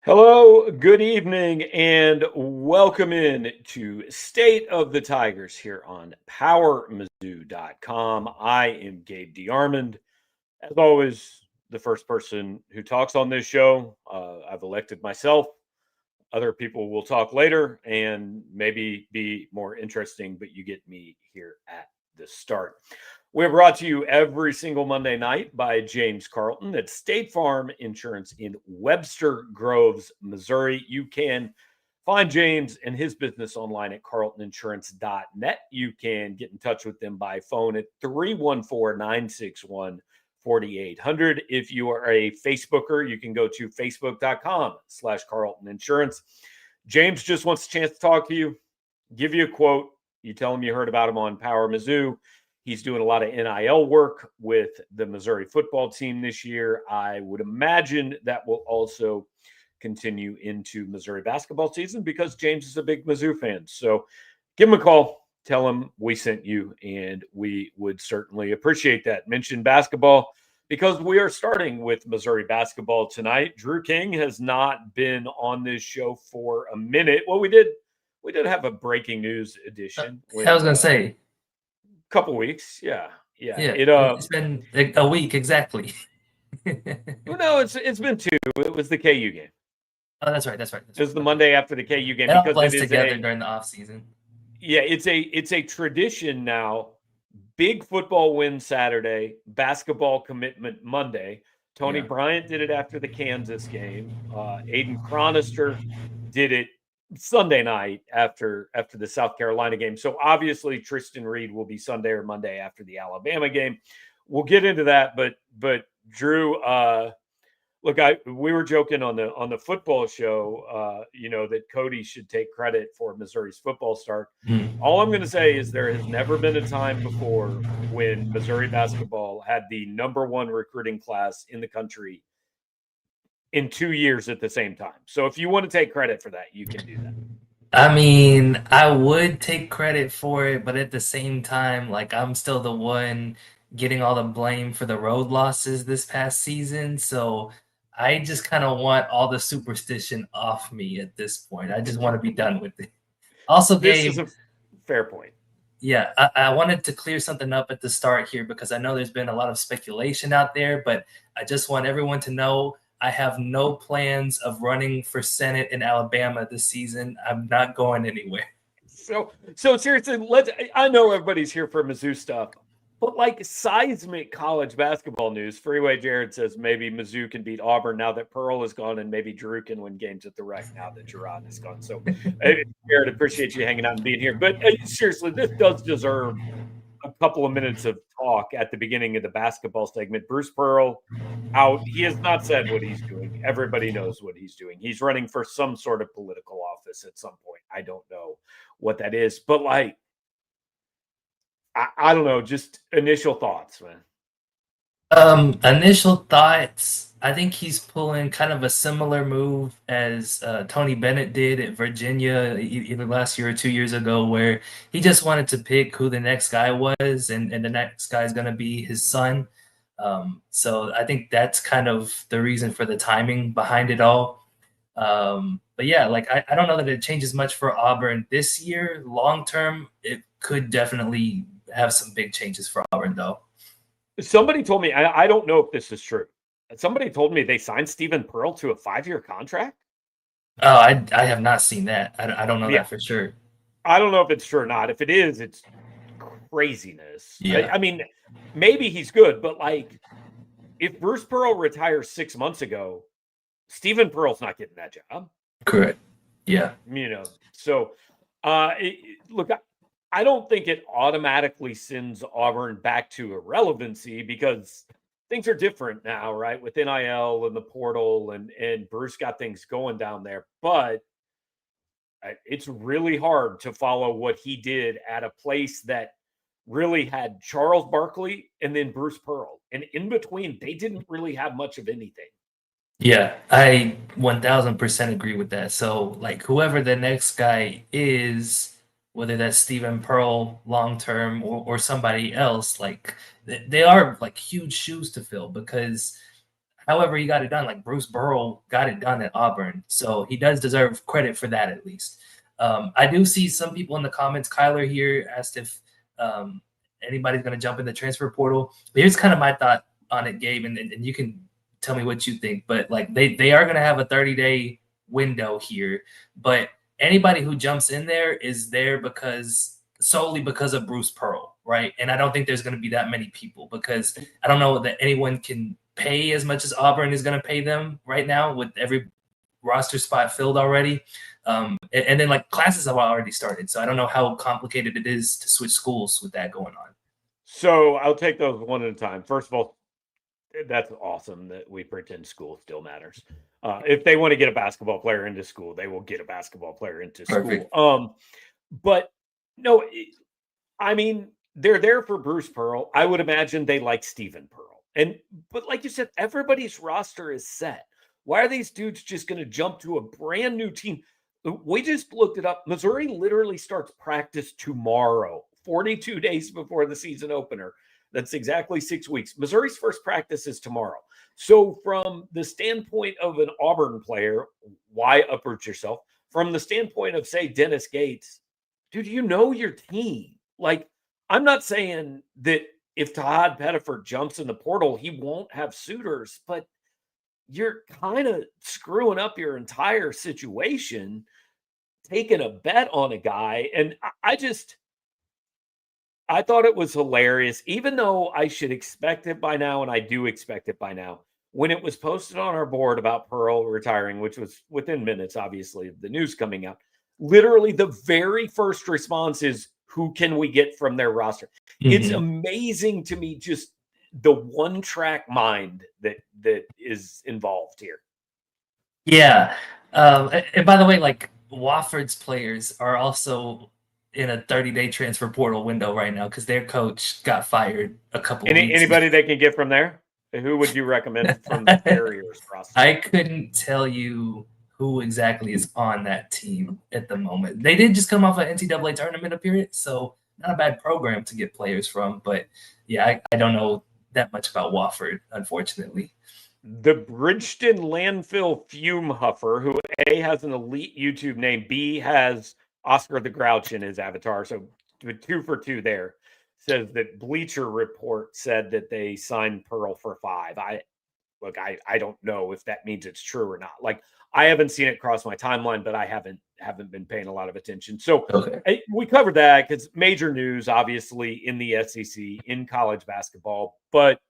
Hello, good evening, and welcome in to State of the Tigers here on PowerMizzou.com. I am Gabe DeArmond. As always, the first person who talks on this show. I've elected myself. Other people will talk later and maybe be more interesting, but you get me here at the start. We're brought to you every single Monday night by James Carlton at State Farm Insurance in Webster Groves, Missouri. You can find James and his business online at carltoninsurance.net. You can get in touch with them by phone at 314 961 4800. If you are a Facebooker, you can go to facebook.com/Carlton Insurance. James just wants a chance to talk to you, give you a quote. You tell him you heard about him on Power Mizzou. He's doing a lot of NIL work with the Missouri football team this year. I would imagine that will also continue into Missouri basketball season because James is a big Mizzou fan. So give him a call. Tell him we sent you, and we would certainly appreciate that. Mention basketball because we are starting with Missouri basketball tonight. Drew King has not been on this show for a minute. Well, we did have a breaking news edition. I was gonna say, Couple weeks, yeah. yeah, it's been like a week exactly. No, it's been two. It was the KU game. Oh, that's right. That's right. It was the Monday after the KU game It all because blends it is together during the off season. yeah, it's a tradition now. Big football win Saturday, basketball commitment Monday. Tony Yeah. Bryant did it after the Kansas game. Aiden Chronister did it Sunday night after the South Carolina game. So obviously Tristan Reed will be Sunday or Monday after the Alabama game. We'll get into that, but Drew, look, we were joking on the football show, that Cody should take credit for Missouri's football start. All I'm going to say is there has never been a time before when Missouri basketball had the number one recruiting class in the country in 2 years at the same time. So if you want to take credit for that, you can do that. I mean, I would take credit for it, but at the same time, like I'm still the one getting all the blame for the road losses this past season. So I just kind of want all the superstition off me at this point. I just want to be done with it. Also, This is Gabe, a fair point. yeah, I wanted to clear something up at the start here because I know there's been a lot of speculation out there, but I just want everyone to know I have no plans of running for Senate in Alabama this season. I'm not going anywhere. So seriously, I know everybody's here for Mizzou stuff, but like seismic college basketball news, Freeway Jared says maybe Mizzou can beat Auburn now that Pearl is gone, and maybe Drew can win games at the Rec now that Gerard is gone. So, Jared, appreciate you hanging out and being here. But seriously, this does deserve a couple of minutes of talk at the beginning of the basketball segment. Bruce Pearl out. He has not said what he's doing. Everybody knows what he's doing. He's running for some sort of political office at some point. I don't know what that is, but like, I don't know, just initial thoughts, man. Initial thoughts. I think he's pulling kind of a similar move as Tony Bennett did at Virginia either last year or 2 years ago, where he just wanted to pick who the next guy was, and the next guy is going to be his son. So I think that's kind of the reason for the timing behind it all. But yeah, like I don't know that it changes much for Auburn this year. Long term, it could definitely have some big changes for Auburn, though. Somebody told me, I don't know if this is true. Somebody told me they signed Stephen Pearl to a 5-year contract. Oh, I have not seen that. I don't know that for sure. I don't know if it's true or not. If it is, it's craziness. Yeah. I mean, maybe he's good, but like, if Bruce Pearl retires 6 months ago, Stephen Pearl's not getting that job. Correct. Yeah. So look, I don't think it automatically sends Auburn back to irrelevancy because things are different now, right? With NIL and the portal, and Bruce got things going down there. But it's really hard to follow what he did at a place that really had Charles Barkley and then Bruce Pearl. And in between, they didn't really have much of anything. Yeah, I 1000% agree with that. So, like, whoever the next guy is, whether that's Stephen Pearl long term or somebody else, like, they are like huge shoes to fill because however he got it done. Like Bruce Burrow got it done at Auburn, so he does deserve credit for that at least. I do see some people in the comments. Kyler here asked if anybody's going to jump in the transfer portal. But here's kind of my thought on it, Gabe, and you can tell me what you think. But like they are going to have a 30-day window here, but anybody who jumps in there is there solely because of Bruce Pearl, right? And I don't think there's going to be that many people because I don't know that anyone can pay as much as Auburn is going to pay them right now with every roster spot filled already. And then like classes have already started. So I don't know how complicated it is to switch schools with that going on. So I'll take those one at a time. First of all, that's awesome that we pretend school still matters. If they want to get a basketball player into school, they will get a basketball player into Perfect. school. But no, I mean, they're there for Bruce Pearl. I would imagine they like Stephen Pearl. But like you said, everybody's roster is set. Why are these dudes just going to jump to a brand new team? We just looked it up. Missouri literally starts practice tomorrow, 42 days before the season opener. That's exactly 6 weeks. Missouri's first practice is tomorrow. So from the standpoint of an Auburn player, why uproot yourself? From the standpoint of, say, Dennis Gates, dude, you know your team. Like, I'm not saying that if Todd Pettiford jumps in the portal, he won't have suitors, but you're kind of screwing up your entire situation, taking a bet on a guy. And I thought it was hilarious, even though I should expect it by now, and I do expect it by now. When it was posted on our board about Pearl retiring, which was within minutes, obviously, of the news coming out, literally the very first response is, who can we get from their roster? Mm-hmm. It's amazing to me, just the one-track mind that is involved here. Yeah. And by the way, like Wofford's players are also in a 30-day transfer portal window right now because their coach got fired a couple weeks ago. Anybody they can get from there? Who would you recommend from the Carriers roster? I couldn't tell you who exactly is on that team at the moment. They did just come off an NCAA tournament appearance, so not a bad program to get players from. But yeah, I don't know that much about Wofford, unfortunately. The Bridgeton landfill fume huffer, who A, has an elite YouTube name, B, has Oscar the Grouch in his avatar, so 2 for 2 there, says that Bleacher Report said that they signed Pearl for 5. I don't know if that means it's true or not. Like, I haven't seen it cross my timeline, but I haven't been paying a lot of attention. So we covered that because major news, obviously, in the SEC, in college basketball. But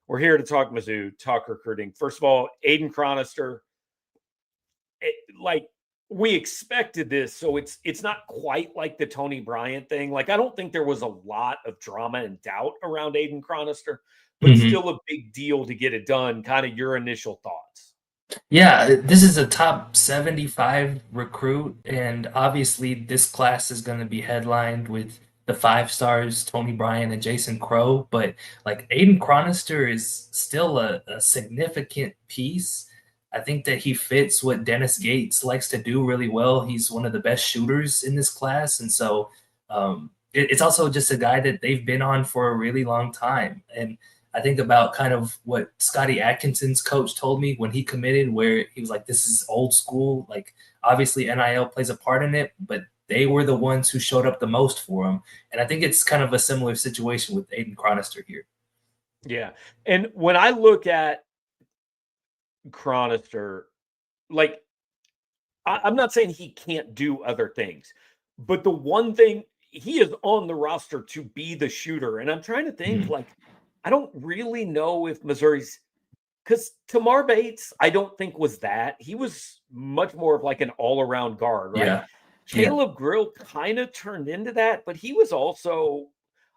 we're here to talk Mizzou, talk recruiting. First of all, Aiden Chronister, we expected this, so it's not quite like the Tony Bryant thing. Like, I don't think there was a lot of drama and doubt around Aiden Chronister, but still a big deal to get it done. Kind of your initial thoughts. Yeah, this is a top 75 recruit, and obviously this class is going to be headlined with the 5 stars, Tony Bryant and Jason Crow, but like Aiden Chronister is still a significant piece. I think that he fits what Dennis Gates likes to do really well. He's one of the best shooters in this class, and so it's also just a guy that they've been on for a really long time. And I think about kind of what Scotty Atkinson's coach told me when he committed, where he was like, this is old school. Like, obviously NIL plays a part in it, but they were the ones who showed up the most for him. And I think it's kind of a similar situation with Aiden Chronister here. Yeah. And when I look at Chronister, like, I'm not saying he can't do other things, but the one thing, he is on the roster to be the shooter. And I'm trying to think, like, I don't really know if Missouri's, because Tamar Bates, I don't think was that. He was much more of like an all-around guard, right? Yeah. Caleb Grill kind of turned into that, but he was also,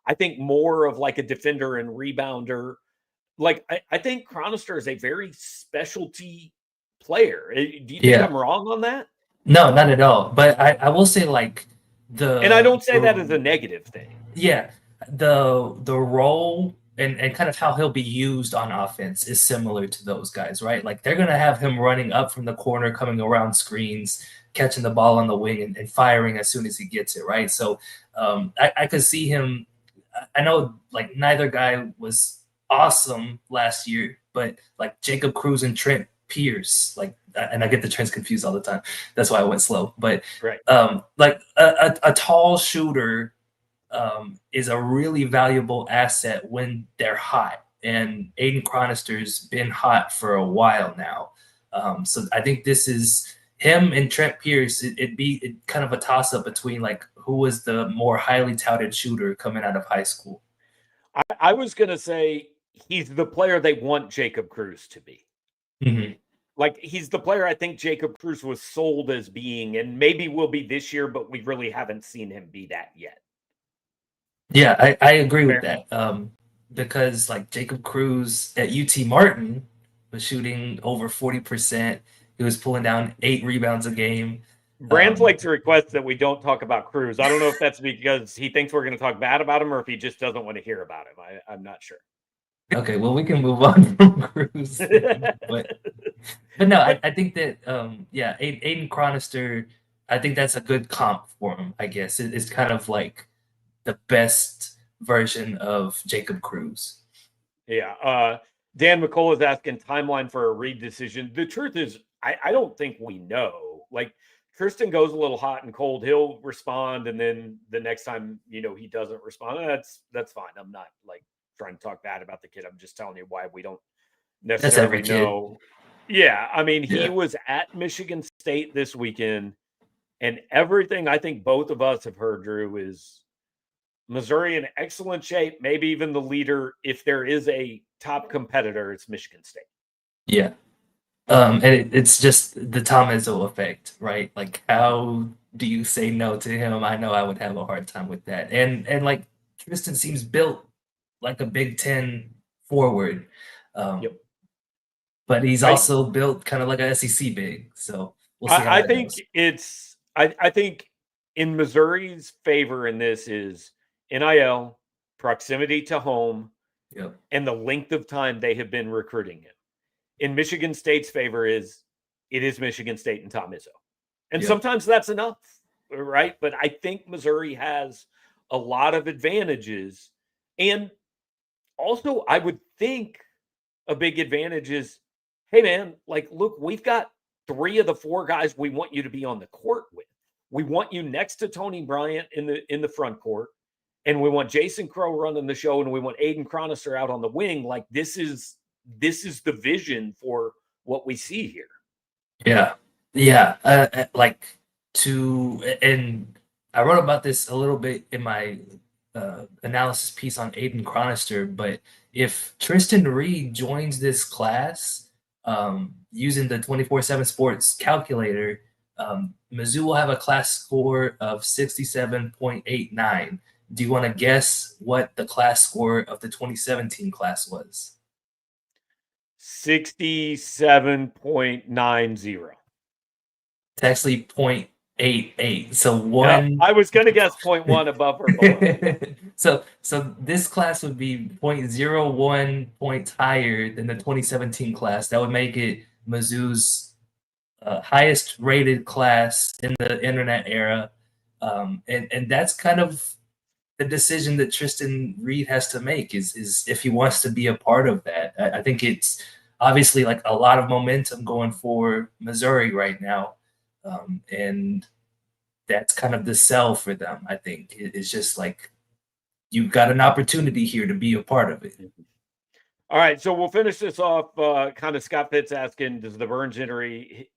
I think, more of like a defender and rebounder. Like, I think Chronister is a very specialty player. Do you think I'm wrong on that? No, not at all. But I will say, like, and I don't say that as a negative thing. Yeah. The role and kind of how he'll be used on offense is similar to those guys, right? Like, they're going to have him running up from the corner, coming around screens, catching the ball on the wing and firing as soon as he gets it, right? So I could see him. I know, like, neither guy was awesome last year, but like Jacob Cruz and Trent Pierce, like, and I get the trends confused all the time. That's why I went slow. But Right. like a tall shooter is a really valuable asset when they're hot. And Aiden Chronister's been hot for a while now. So I think this is him and Trent Pierce. It'd be kind of a toss up between like who was the more highly touted shooter coming out of high school. I was going to say he's the player they want Jacob Cruz to be. Mm-hmm. Like, he's the player I think Jacob Cruz was sold as being, and maybe will be this year, but we really haven't seen him be that yet. Yeah, I agree Fair. with that. Because like Jacob Cruz at UT Martin was shooting over 40%. He was pulling down 8 rebounds a game. Brands likes to request that we don't talk about Cruz. I don't know if that's because he thinks we're going to talk bad about him or if he just doesn't want to hear about him. I'm not sure. Okay, well, we can move on from Cruz. But no, I think that, yeah, Aiden Chronister, I think that's a good comp for him, I guess. It's kind of like the best version of Jacob Cruz. Yeah. Dan McCullough is asking timeline for a Reed decision. The truth is, I don't think we know. Like, Tristan goes a little hot and cold. He'll respond, and then the next time, he doesn't respond. That's fine. I'm not like trying to talk bad about the kid. I'm just telling you why we don't necessarily know. Yeah, I mean, he was at Michigan State this weekend, and everything I think both of us have heard, Drew, is Missouri in excellent shape, maybe even the leader. If there is a top competitor, it's Michigan State. Yeah. And it's just the Tom Izzo effect, right? Like, how do you say no to him? I know I would have a hard time with that. And like Tristan seems built like a Big Ten forward. Yep. But he's also built kind of like a SEC big. So we'll see how I that think goes. I think in Missouri's favor in this is NIL, proximity to home, and the length of time they have been recruiting him. In Michigan State's favor it is Michigan State and Tom Izzo. And sometimes that's enough, right? But I think Missouri has a lot of advantages. And also, I would think a big advantage is, hey, man, like, look, we've got 3 of the 4 guys we want you to be on the court with. We want you next to Tony Bryant in the front court, and we want Jason Crow running the show, and we want Aiden Chronister out on the wing. Like, this is the vision for what we see here. Yeah. And I wrote about this a little bit in my analysis piece on Aiden Chronister, but if Tristan Reed joins this class using the 24/7 Sports calculator, Mizzou will have a class score of 67.89. Do you want to guess what the class score of the 2017 class was? 67.90. It's actually 0.88. So one. I was going to guess 0.1 above or below. So this class would be 0.01 points higher than the 2017 class. That would make it Mizzou's highest rated class in the internet era. And that's kind of the decision that Tristan Reed has to make is if he wants to be a part of that. I think it's obviously like a lot of momentum going for Missouri right now. And that's kind of the sell for them, I think. It's just like, you've got an opportunity here to be a part of it. All right, so we'll finish this off. Kind of Scott Fitz asking, does the Burns injury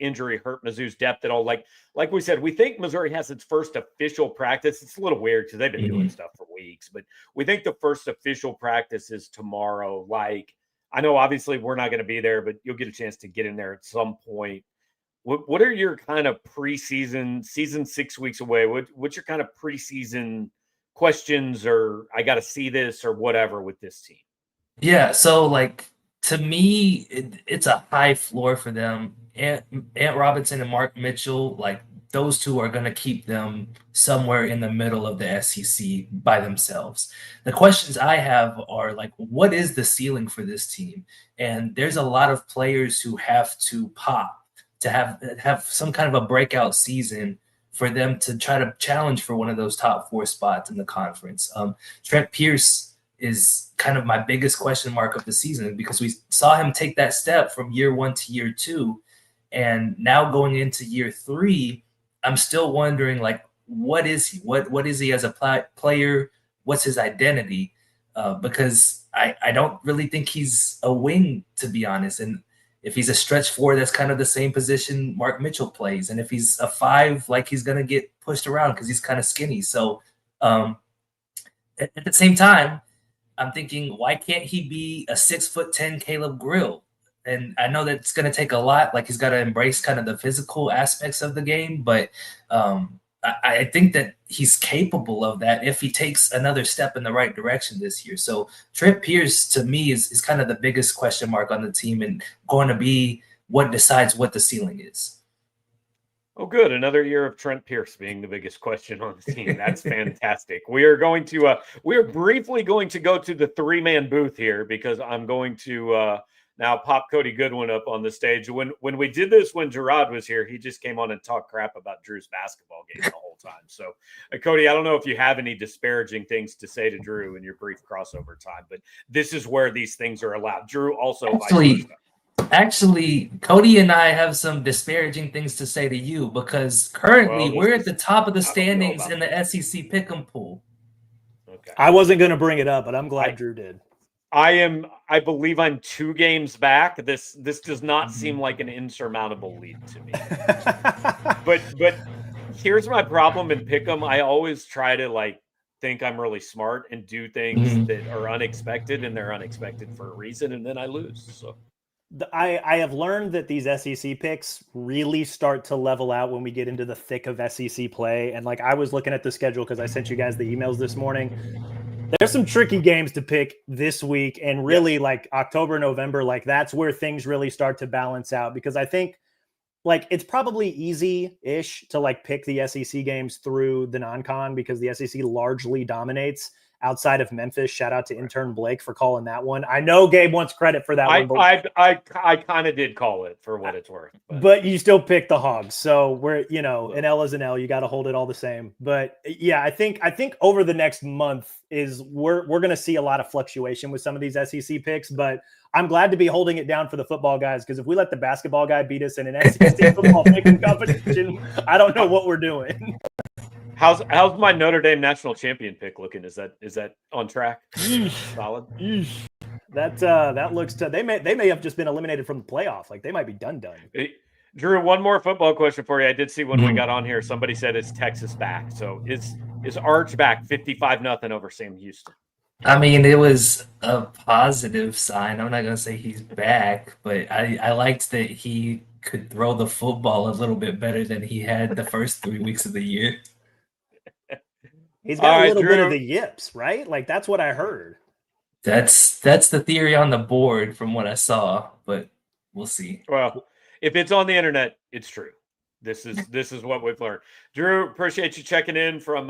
hurt Mizzou's depth at all? Like we said, we think Missouri has its first official practice. It's a little weird because they've been doing stuff for weeks, but we think the first official practice is tomorrow. Like, I know obviously we're not going to be there, but you'll get a chance to get in there at some point. What are your kind of preseason, season 6 weeks away? What's your kind of preseason questions, or I got to see this or whatever with this team? Yeah, so like to me, it's a high floor for them. Ant Robinson and Mark Mitchell, like those two are going to keep them somewhere in the middle of the SEC by themselves. The questions I have are like, what is the ceiling for this team? And there's a lot of players who have to pop to have some kind of a breakout season for them to try to challenge for one of those top 4 spots in the conference. Trent Pierce is kind of my biggest question mark of the season, because we saw him take that step from year 1 to year 2. And now going into year 3, I'm still wondering, like, what is he? What is he as a player? What's his identity? Because I don't really think he's a wing, to be honest. And if he's a stretch 4, that's kind of the same position Mark Mitchell plays. And if he's a 5, like, he's going to get pushed around because he's kind of skinny. So at the same time, I'm thinking, why can't he be a 6'10" Caleb Grill? And I know that it's going to take a lot. Like, he's got to embrace kind of the physical aspects of the game, but I think that he's capable of that if he takes another step in the right direction this year. So Trent Pierce, to me, is kind of the biggest question mark on the team, and going to be what decides what the ceiling is. Oh, good. Another year of Trent Pierce being the biggest question on the team. That's fantastic. We are going to, we are briefly going to go to the 3-man booth here, because I'm going to now pop Cody Goodwin up on the stage. When we did this, when Gerard was here, he just came on and talked crap about Drew's basketball game the whole time. So, Cody, I don't know if you have any disparaging things to say to Drew in your brief crossover time, but this is where these things are allowed. Drew also. Actually, Cody and I have some disparaging things to say to you, because currently we're at the top of the standings in the SEC Pick'em pool. Okay. I wasn't going to bring it up, but I'm glad Drew did. I believe I'm 2 games back. This does not seem like an insurmountable lead to me. but here's my problem in Pick'em. I always try to think I'm really smart and do things that are unexpected, and they're unexpected for a reason, and then I lose. So I have learned that these SEC picks really start to level out when we get into the thick of SEC play. And I was looking at the schedule because I sent you guys the emails this morning. There's some tricky games to pick this week, and really October, November, that's where things really start to balance out, because I think it's probably easy-ish to pick the SEC games through the non-con, because the SEC largely dominates outside of Memphis. Shout out to intern Blake for calling that one. I know Gabe wants credit for that one. But I kind of did call it for what it's worth. But you still picked the Hogs. So we're, an L is an L. You got to hold it all the same. But yeah, I think over the next month we're going to see a lot of fluctuation with some of these SEC picks. But I'm glad to be holding it down for the football guys, because if we let the basketball guy beat us in an SEC football picking competition, I don't know what we're doing. How's my Notre Dame national champion pick looking? Is that on track? Solid. That looks they may have just been eliminated from the playoff. They might be done. Hey, Drew, one more football question for you. I did see when we got on here, somebody said it's Texas back. So is Arch back 55-0 over Sam Houston? I mean, it was a positive sign. I'm not gonna say he's back, but I liked that he could throw the football a little bit better than he had the first 3 weeks of the year. He's got a little bit of the yips, right? That's what I heard. That's the theory on the board from what I saw, but we'll see. Well, if it's on the internet, it's true. This is what we've learned. Drew, appreciate you checking in from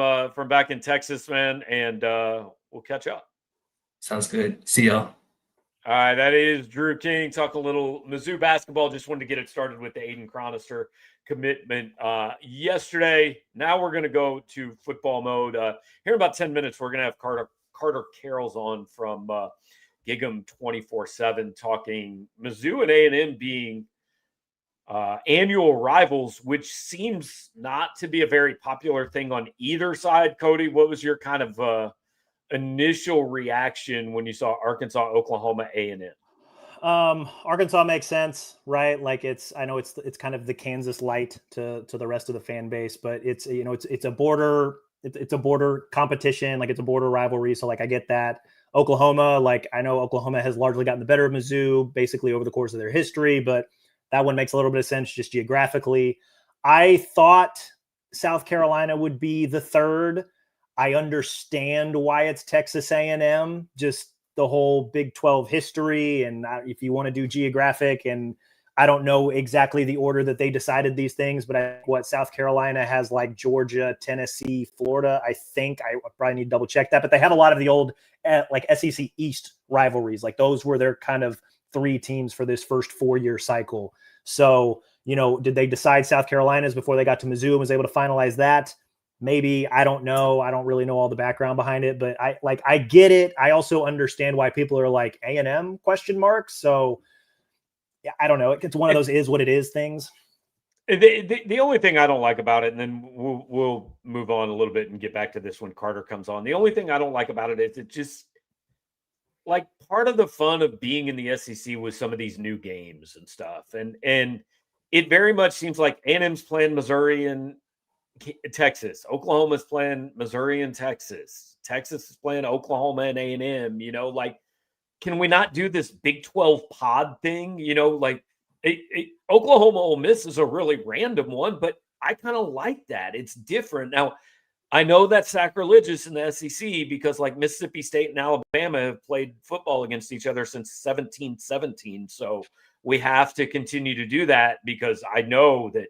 back in Texas, man, and we'll catch up. Sounds good. See y'all. All right, that is Drew King. Talk a little Mizzou basketball. Just wanted to get it started with the Aiden Chronister commitment yesterday. Now we're going to go to football mode. Here in about 10 minutes, we're going to have Carter Carroll's on from Gig'em 24/7 talking Mizzou and A&M being annual rivals, which seems not to be a very popular thing on either side. Cody, what was your kind of initial reaction when you saw Arkansas, Oklahoma, A&M? Arkansas makes sense, right? I know it's kind of the Kansas light to the rest of the fan base, but it's a border competition, it's a border rivalry. So I get that. Oklahoma, I know Oklahoma has largely gotten the better of Mizzou basically over the course of their history, but that one makes a little bit of sense just geographically. I thought South Carolina would be the third. I understand why it's Texas A&M, just the whole Big 12 history. And if you want to do geographic, and I don't know exactly the order that they decided these things, but South Carolina has Georgia, Tennessee, Florida. I think I probably need to double check that, but they have a lot of the old SEC East rivalries. Those were their kind of 3 teams for this first 4-year cycle. So, did they decide South Carolina's before they got to Mizzou and was able to finalize that? Maybe, I don't know. I don't really know all the background behind it, but I get it. I also understand why people are like A&M ? So yeah, I don't know. It's one of those is what it is things. The only thing I don't like about it, and then we'll move on a little bit and get back to this when Carter comes on. The only thing I don't like about it is it just like part of the fun of being in the SEC was some of these new games and stuff, and it very much seems like A&M's playing Missouri and Texas, Oklahoma's playing Missouri and Texas, Texas is playing Oklahoma and A&M. Like, can we not do this Big 12 pod thing? Like Oklahoma Ole Miss is a really random one, but I kind of like that. It's different. Now, I know that's sacrilegious in the SEC because like Mississippi State and Alabama have played football against each other since 1717. So we have to continue to do that because I know that,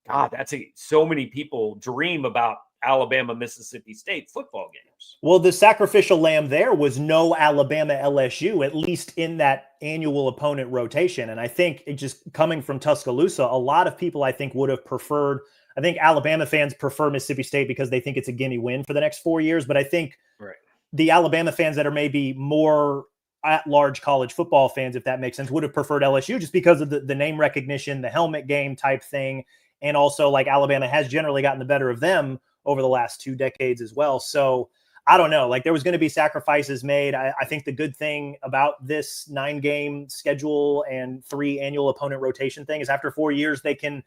God, so many people dream about Alabama, Mississippi State football games. Well, the sacrificial lamb there was no Alabama LSU, at least in that annual opponent rotation. And I think it just coming from Tuscaloosa, a lot of people I think would have preferred. I think Alabama fans prefer Mississippi State because they think it's a gimme win for the next 4 years. But I think the Alabama fans that are maybe more at-large college football fans, if that makes sense, would have preferred LSU just because of the name recognition, the helmet game type thing. And also, like, Alabama has generally gotten the better of them over the last 2 decades as well. So I don't know, like there was going to be sacrifices made. I think the good thing about this 9-game schedule and 3 annual opponent rotation thing is after 4 years, they can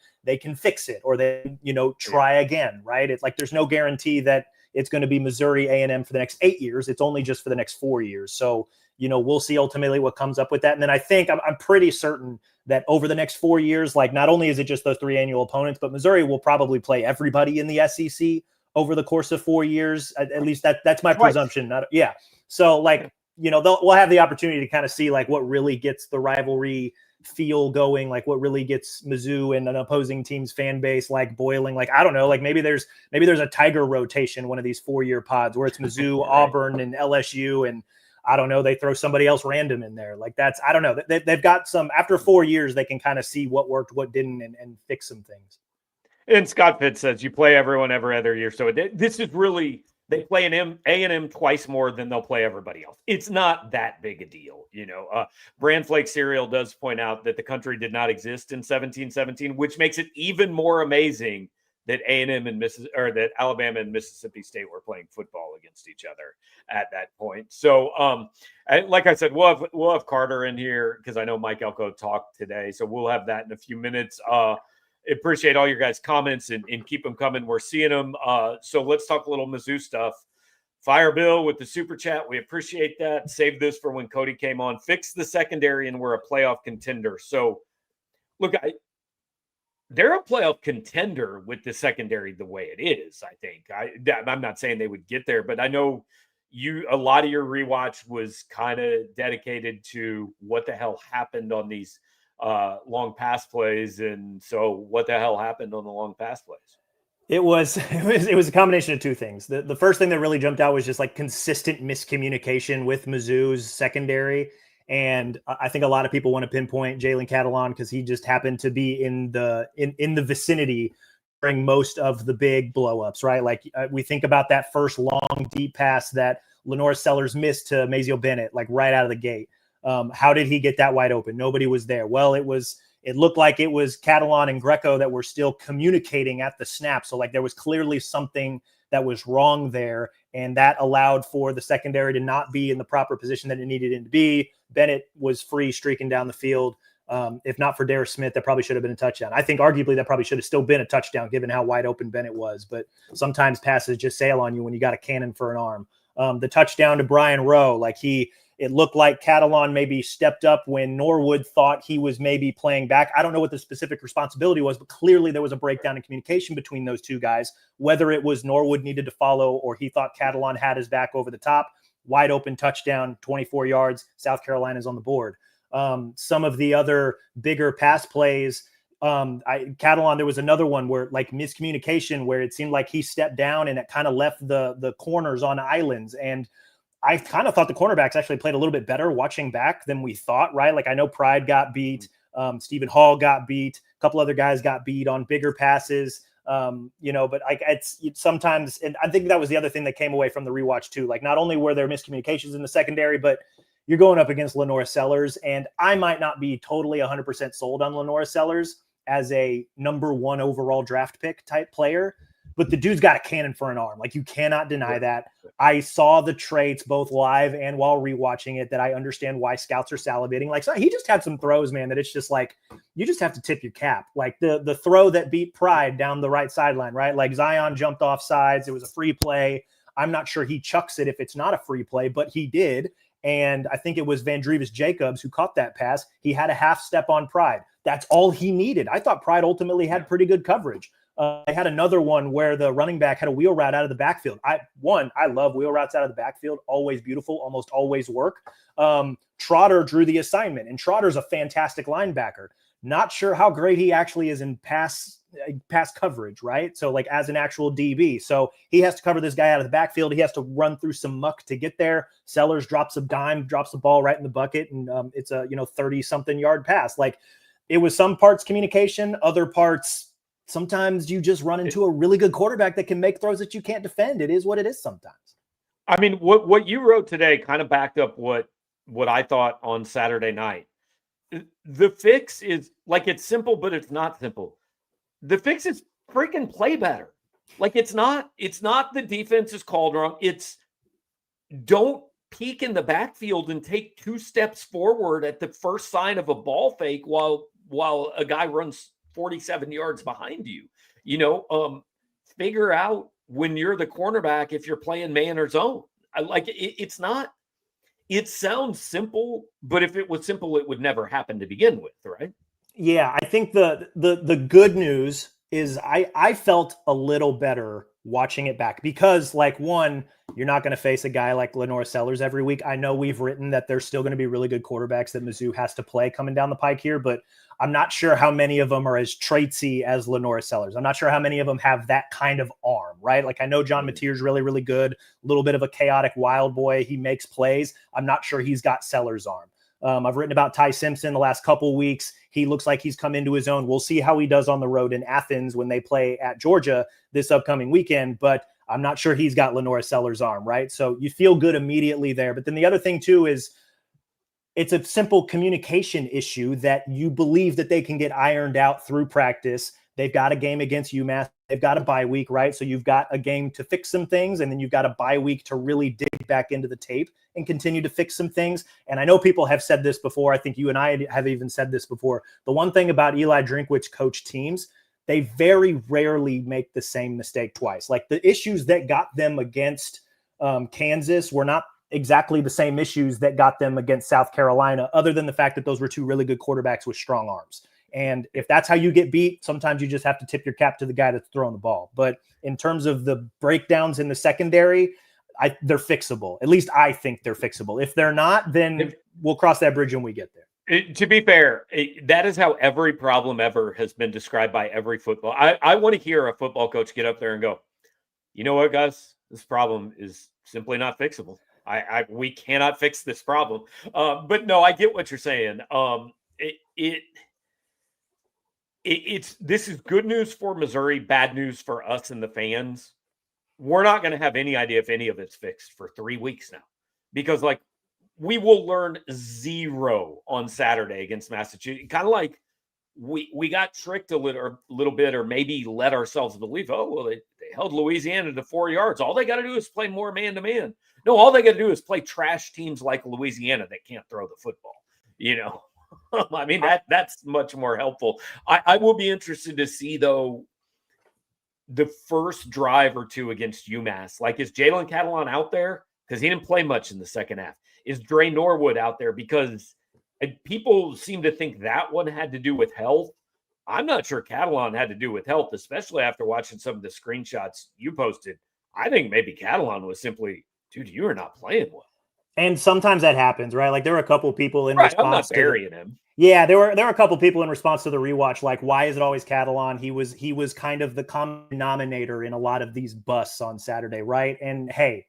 fix it or they, try again. Right. It's like, there's no guarantee that it's going to be Missouri A&M for the next 8 years. It's only just for the next 4 years. So, we'll see ultimately what comes up with that. And then I think I'm pretty certain that over the next 4 years, like not only is it just those 3 annual opponents, but Missouri will probably play everybody in the SEC over the course of 4 years. At least that's my presumption. So like, we'll have the opportunity to kind of see like what really gets the rivalry feel going, like what really gets Mizzou and an opposing team's fan base like boiling. Like, I don't know, like maybe there's a Tiger rotation, one of these 4-year pods where it's Mizzou, Auburn, and LSU, and I don't know, they throw somebody else random in there. Like I don't know. They've got some, after 4 years, they can kind of see what worked, what didn't, and fix some things. And Scott Fitz says you play everyone every other year. So this is really, they play an A&M twice more than they'll play everybody else. It's not that big a deal. Bran Flake Cereal does point out that the country did not exist in 1717, which makes it even more amazing that A&M and that Alabama and Mississippi State were playing football against each other at that point. So, like I said, we'll have Carter in here because I know Mike Elko talked today. So we'll have that in a few minutes. Appreciate all your guys' comments and keep them coming. We're seeing them. So let's talk a little Mizzou stuff. Fire Bill with the super chat. We appreciate that. Save this for when Cody came on. Fix the secondary and we're a playoff contender. So look, they're a playoff contender with the secondary the way it is, I think. I'm not saying they would get there, but I know a lot of your rewatch was kind of dedicated to what the hell happened on these long pass plays. And so what the hell happened on the long pass plays? It was a combination of 2 things. The first thing that really jumped out was just like consistent miscommunication with Mizzou's secondary. And I think a lot of people want to pinpoint Jaylen Catalon because he just happened to be in the vicinity during most of the big blowups, right? Like we think about that first long deep pass that Lenore Sellers missed to Mazio Bennett, like right out of the gate. How did he get that wide open? Nobody was there. Well, it looked like it was Catalon and Greco that were still communicating at the snap. So like there was clearly something that was wrong there. And that allowed for the secondary to not be in the proper position that it needed it to be. Bennett was free streaking down the field. If not for Darius Smith, that probably should have been a touchdown. I think arguably that probably should have still been a touchdown given how wide open Bennett was. But sometimes passes just sail on you when you got a cannon for an arm. The touchdown to Brian Rowe, like it looked like Catalon maybe stepped up when Norwood thought he was maybe playing back. I don't know what the specific responsibility was, but clearly there was a breakdown in communication between those 2 guys, whether it was Norwood needed to follow or he thought Catalon had his back over the top. Wide open touchdown, 24 yards. South Carolina's on the board. Some of the other bigger pass plays, Catalon, there was another one where like miscommunication where it seemed like he stepped down and it kind of left the corners on islands. And I kind of thought the cornerbacks actually played a little bit better watching back than we thought, right? Like I know Pride got beat. Stephen Hall got beat. A couple other guys got beat on bigger passes. But like it's sometimes, and I think that was the other thing that came away from the rewatch too. Like not only were there miscommunications in the secondary, but you're going up against Lenore Sellers, and I might not be totally 100% sold on Lenore Sellers as a number 1 overall draft pick type player, but the dude's got a cannon for an arm. Like you cannot deny that. I saw the traits both live and while rewatching it that I understand why scouts are salivating. Like so he just had some throws, man, that it's just like, you just have to tip your cap. Like the throw that beat Pride down the right sideline, right? Like Zion jumped off sides. It was a free play. I'm not sure he chucks it if it's not a free play, but he did. And I think it was Vandrevis Jacobs who caught that pass. He had a half step on Pride. That's all he needed. I thought Pride ultimately had pretty good coverage. I had another one where the running back had a wheel route out of the backfield. I love wheel routes out of the backfield. Always beautiful, almost always work. Trotter drew the assignment, and Trotter's a fantastic linebacker. Not sure how great he actually is in pass coverage, right? So like as an actual DB. So he has to cover this guy out of the backfield. He has to run through some muck to get there. Sellers drops a dime, drops the ball right in the bucket, and it's a 30-something yard pass. Like it was some parts communication, other parts sometimes you just run into a really good quarterback that can make throws that you can't defend. It is what it is sometimes. I mean, what you wrote today kind of backed up what I thought on Saturday night. The fix is like, it's simple, but it's not simple. The fix is freaking play better. Like it's not the defense is called wrong. It's don't peek in the backfield and take 2 steps forward at the first sign of a ball fake while a guy runs 47 yards behind you. Figure out when you're the cornerback if you're playing man or zone. It sounds simple, but if it was simple, it would never happen to begin with, right? Yeah, I think the good news is I felt a little better watching it back because, like, one, you're not going to face a guy like Lenore Sellers every week. I know we've written that there's still going to be really good quarterbacks that Mizzou has to play coming down the pike here, but I'm not sure how many of them are as traitsy as Lenore Sellers. I'm not sure how many of them have that kind of arm, right? Like I know John Mateer's really, really good, a little bit of a chaotic wild boy. He makes plays. I'm not sure he's got Sellers' arm. I've written about Ty Simpson the last couple weeks. He looks like he's come into his own. We'll see how he does on the road in Athens when they play at Georgia this upcoming weekend, but I'm not sure he's got Lenore Sellers' arm, right? So you feel good immediately there. But then the other thing too is it's a simple communication issue that you believe that they can get ironed out through practice. They've got a game against UMass. They've got a bye week, right? So you've got a game to fix some things, and then you've got a bye week to really dig back into the tape and continue to fix some things. And I know people have said this before. I think you and I have even said this before. The one thing about Eli Drinkwitz coach teams, they very rarely make the same mistake twice. Like the issues that got them against Kansas were not exactly the same issues that got them against South Carolina, other than the fact that those were 2 really good quarterbacks with strong arms. And if that's how you get beat, sometimes you just have to tip your cap to the guy that's throwing the ball. But in terms of the breakdowns in the secondary, they're fixable. At least I think they're fixable. If they're not, then we'll cross that bridge when we get there. To be fair, that is how every problem ever has been described by every football. I want to hear a football coach get up there and go, you know what, guys? This problem is simply not fixable. We cannot fix this problem. But no, I get what you're saying. This is good news for Missouri, bad news for us and the fans. We're not going to have any idea if any of it's fixed for 3 weeks now, because like we will learn zero on Saturday against Massachusetts. Kind of like we got tricked a little bit, or maybe let ourselves believe, oh, well, they held Louisiana to 4 yards. All they got to do is play more man-to-man. No, all they got to do is play trash teams like Louisiana that can't throw the football, I mean, that's much more helpful. I will be interested to see, though, the first drive or two against UMass. Like, is Jaylen Catalon out there? Because he didn't play much in the second half. Is Dre Norwood out there? Because people seem to think that one had to do with health. I'm not sure Catalon had to do with health, especially after watching some of the screenshots you posted. I think maybe Catalon was simply, dude, you are not playing well. And sometimes that happens, right? Like there were a couple people in response. I'm not burying him. Yeah, there were a couple people in response to the rewatch, like, why is it always Catalon? He was kind of the common denominator in a lot of these busts on Saturday, right? And hey,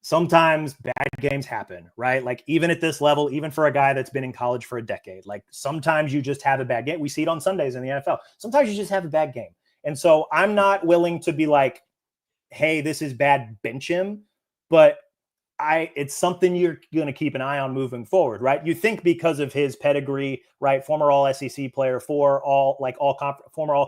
sometimes bad games happen, right? Like even at this level, even for a guy that's been in college for a decade, like sometimes you just have a bad game. We see it on Sundays in the NFL. Sometimes you just have a bad game. And so I'm not willing to be like, hey, this is bad, bench him. But it's something you're going to keep an eye on moving forward, right? You think because of his pedigree, right? Former all SEC player, former all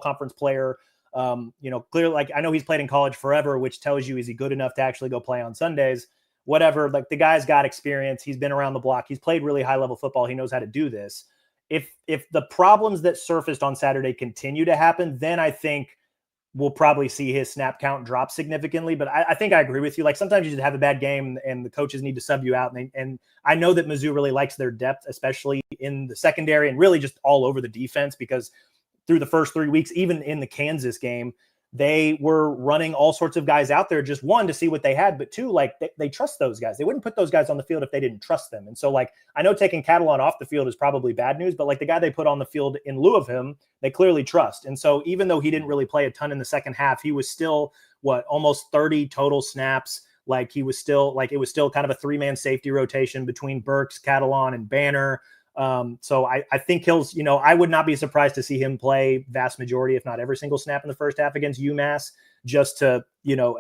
conference player, clearly, like, I know he's played in college forever, which tells you, is he good enough to actually go play on Sundays? Whatever. Like, the guy's got experience. He's been around the block. He's played really high level football. He knows how to do this. If the problems that surfaced on Saturday continue to happen, then I think we'll probably see his snap count drop significantly. But I think I agree with you. Like, sometimes you just have a bad game and the coaches need to sub you out. And I know that Mizzou really likes their depth, especially in the secondary and really just all over the defense, because through the first 3 weeks, even in the Kansas game, they were running all sorts of guys out there, just one, to see what they had, but two, like, they trust those guys. They wouldn't put those guys on the field if they didn't trust them. And so, like, I know taking Catalon off the field is probably bad news, but like, the guy they put on the field in lieu of him, they clearly trust. And so even though he didn't really play a ton in the second half, he was still almost 30 total snaps. Like, it was still kind of a 3-man safety rotation between Burks, Catalon, and Banner. So I think I would not be surprised to see him play vast majority, if not every single snap in the first half against UMass, just to,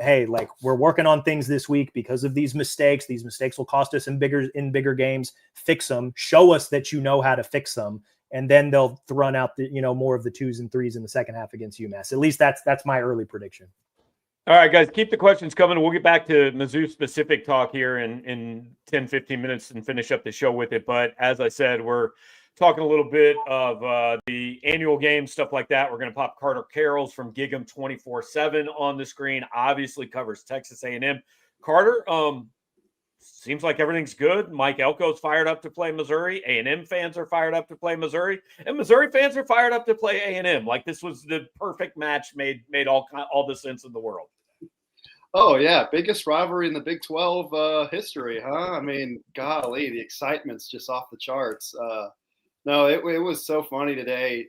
hey, like, we're working on things this week because of these mistakes. These mistakes will cost us in bigger games. Fix them, show us that you know how to fix them. And then they'll run out more of the 2s and 3s in the second half against UMass. At least that's my early prediction. All right, guys, keep the questions coming. We'll get back to Mizzou specific talk here in 10, 15 minutes and finish up the show with it. But as I said, we're talking a little bit of the annual game, stuff like that. We're going to pop Carter Carroll's from Gig'em 24/7 on the screen. Obviously covers Texas A&M. Carter, seems like everything's good. Mike Elko's fired up to play Missouri. A&M fans are fired up to play Missouri. And Missouri fans are fired up to play A&M. Like, this was the perfect match, made all the sense in the world. Oh, yeah. Biggest rivalry in the Big 12 history, huh? I mean, golly, the excitement's just off the charts. No, it was so funny today.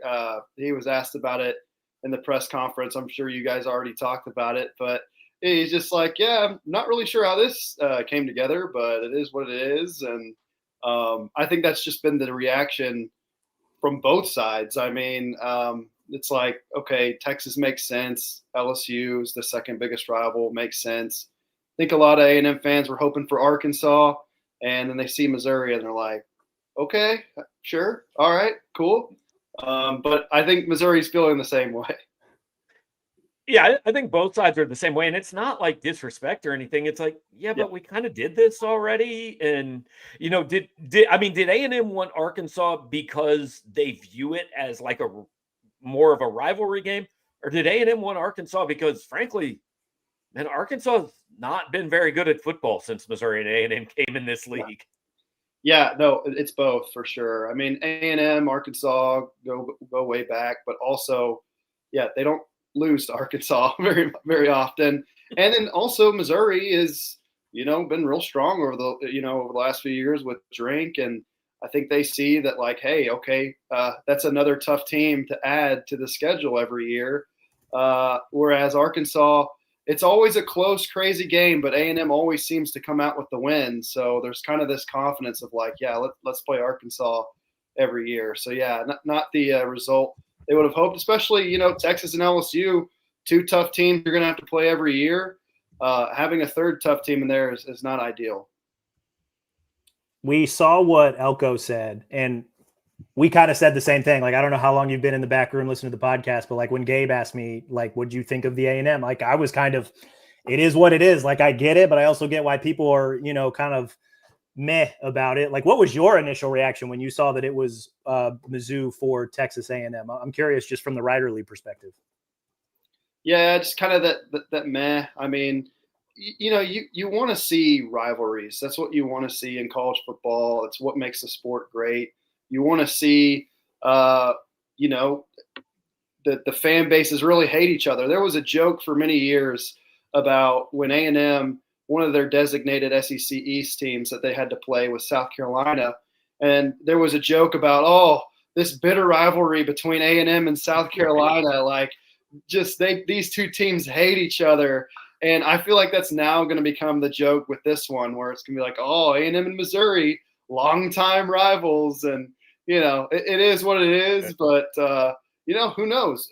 He was asked about it in the press conference. I'm sure you guys already talked about it, but he's just like, yeah, I'm not really sure how this came together, but it is what it is. And I think that's just been the reaction from both sides. I mean, it's like, okay, Texas makes sense. LSU is the second biggest rival, makes sense. I think a lot of A&M fans were hoping for Arkansas, and then they see Missouri and they're like, okay, sure, all right, cool. But I think Missouri's feeling the same way. Yeah, I think both sides are the same way, and it's not like disrespect or anything. It's like, but we kind of did this already, and did A&M want Arkansas because they view it as like more of a rivalry game, or did A&M want Arkansas because, frankly, man, Arkansas has not been very good at football since Missouri and A&M came in this league. Yeah, no, it's both for sure. I mean, A&M, Arkansas go way back, but also, they don't lose to Arkansas very, very often. And then also Missouri is, been real strong over the last few years with Drink. And I think they see that, like, hey, okay, that's another tough team to add to the schedule every year. Whereas Arkansas, it's always a close, crazy game, but A&M always seems to come out with the win. So there's kind of this confidence of like, let's play Arkansas every year. So not the result they would have hoped, especially, Texas and LSU, two tough teams you're going to have to play every year. Having a third tough team in there is not ideal. We saw what Elko said, and we kind of said the same thing. Like, I don't know how long you've been in the back room listening to the podcast, but like, when Gabe asked me, like, what'd you think of the A&M? Like, I was kind of, it is what it is. Like, I get it, but I also get why people are, kind of meh about it. Like, what was your initial reaction when you saw that it was Mizzou for Texas A&M? I'm curious, just from the rivalry perspective. Yeah, just kind of that meh. I mean, you want to see rivalries. That's what you want to see in college football. It's what makes the sport great. You want to see, that the fan bases really hate each other. There was a joke for many years about when A&M, one of their designated SEC East teams that they had to play with South Carolina, and there was a joke about, this bitter rivalry between A&M and South Carolina, like, just these two teams hate each other. And I feel like that's now going to become the joke with this one, where it's going to be like, A&M and Missouri, longtime rivals. And, it is what it is. But, who knows?